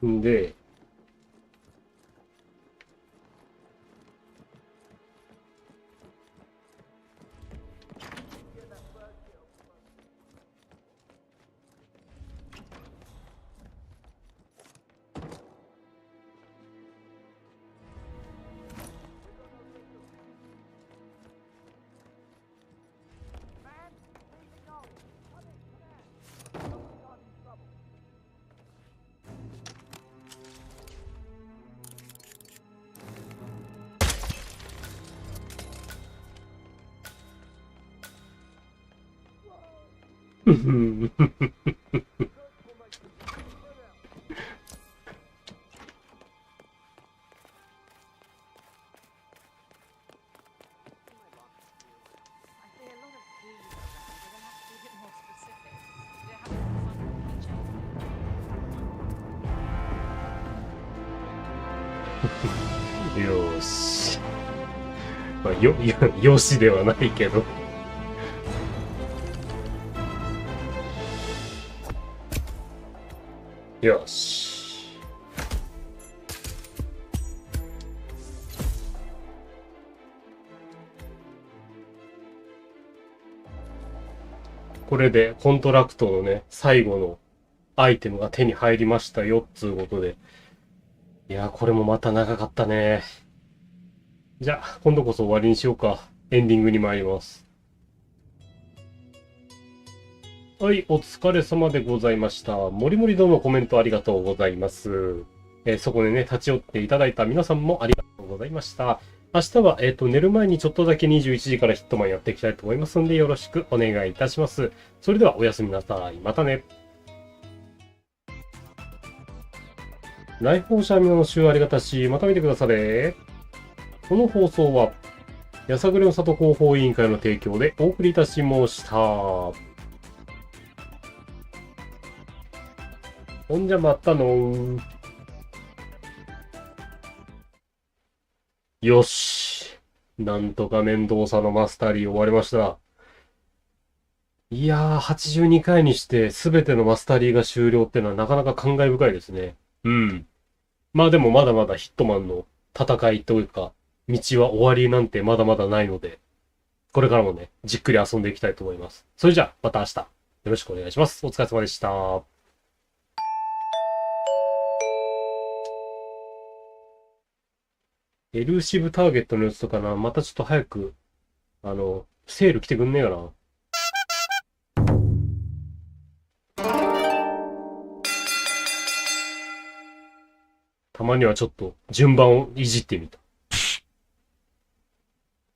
んで、よし。まあ、よしではないけど。よし。これでコントラクトのね、最後のアイテムが手に入りましたよ、つうことで。いやー、これもまた長かったね。じゃあ、今度こそ終わりにしようか。エンディングに参ります。はい、お疲れ様でございました。もりもりどうもコメントありがとうございます。そこでね、立ち寄っていただいた皆さんもありがとうございました。明日は、寝る前にちょっとだけ21時からヒットマンやっていきたいと思いますんで、よろしくお願いいたします。それではおやすみなさい。またね。来訪者の皆の衆ありがたし、また見てくだされ。この放送は、やさぐれの里広報委員会の提供でお送りいたしました。ほんじゃまたのー。よし。なんとか面倒さのマスタリー終わりました。いやー、82回にして全てのマスタリーが終了ってのはなかなか感慨深いですね。うん。まあでもまだまだヒットマンの戦いというか、道は終わりなんてまだまだないので、これからもね、じっくり遊んでいきたいと思います。それじゃあ、また明日、よろしくお願いします。お疲れ様でした。エルーシブターゲットのやつとかな、またちょっと早く、セール来てくんねえかな。たまにはちょっと順番をいじってみた。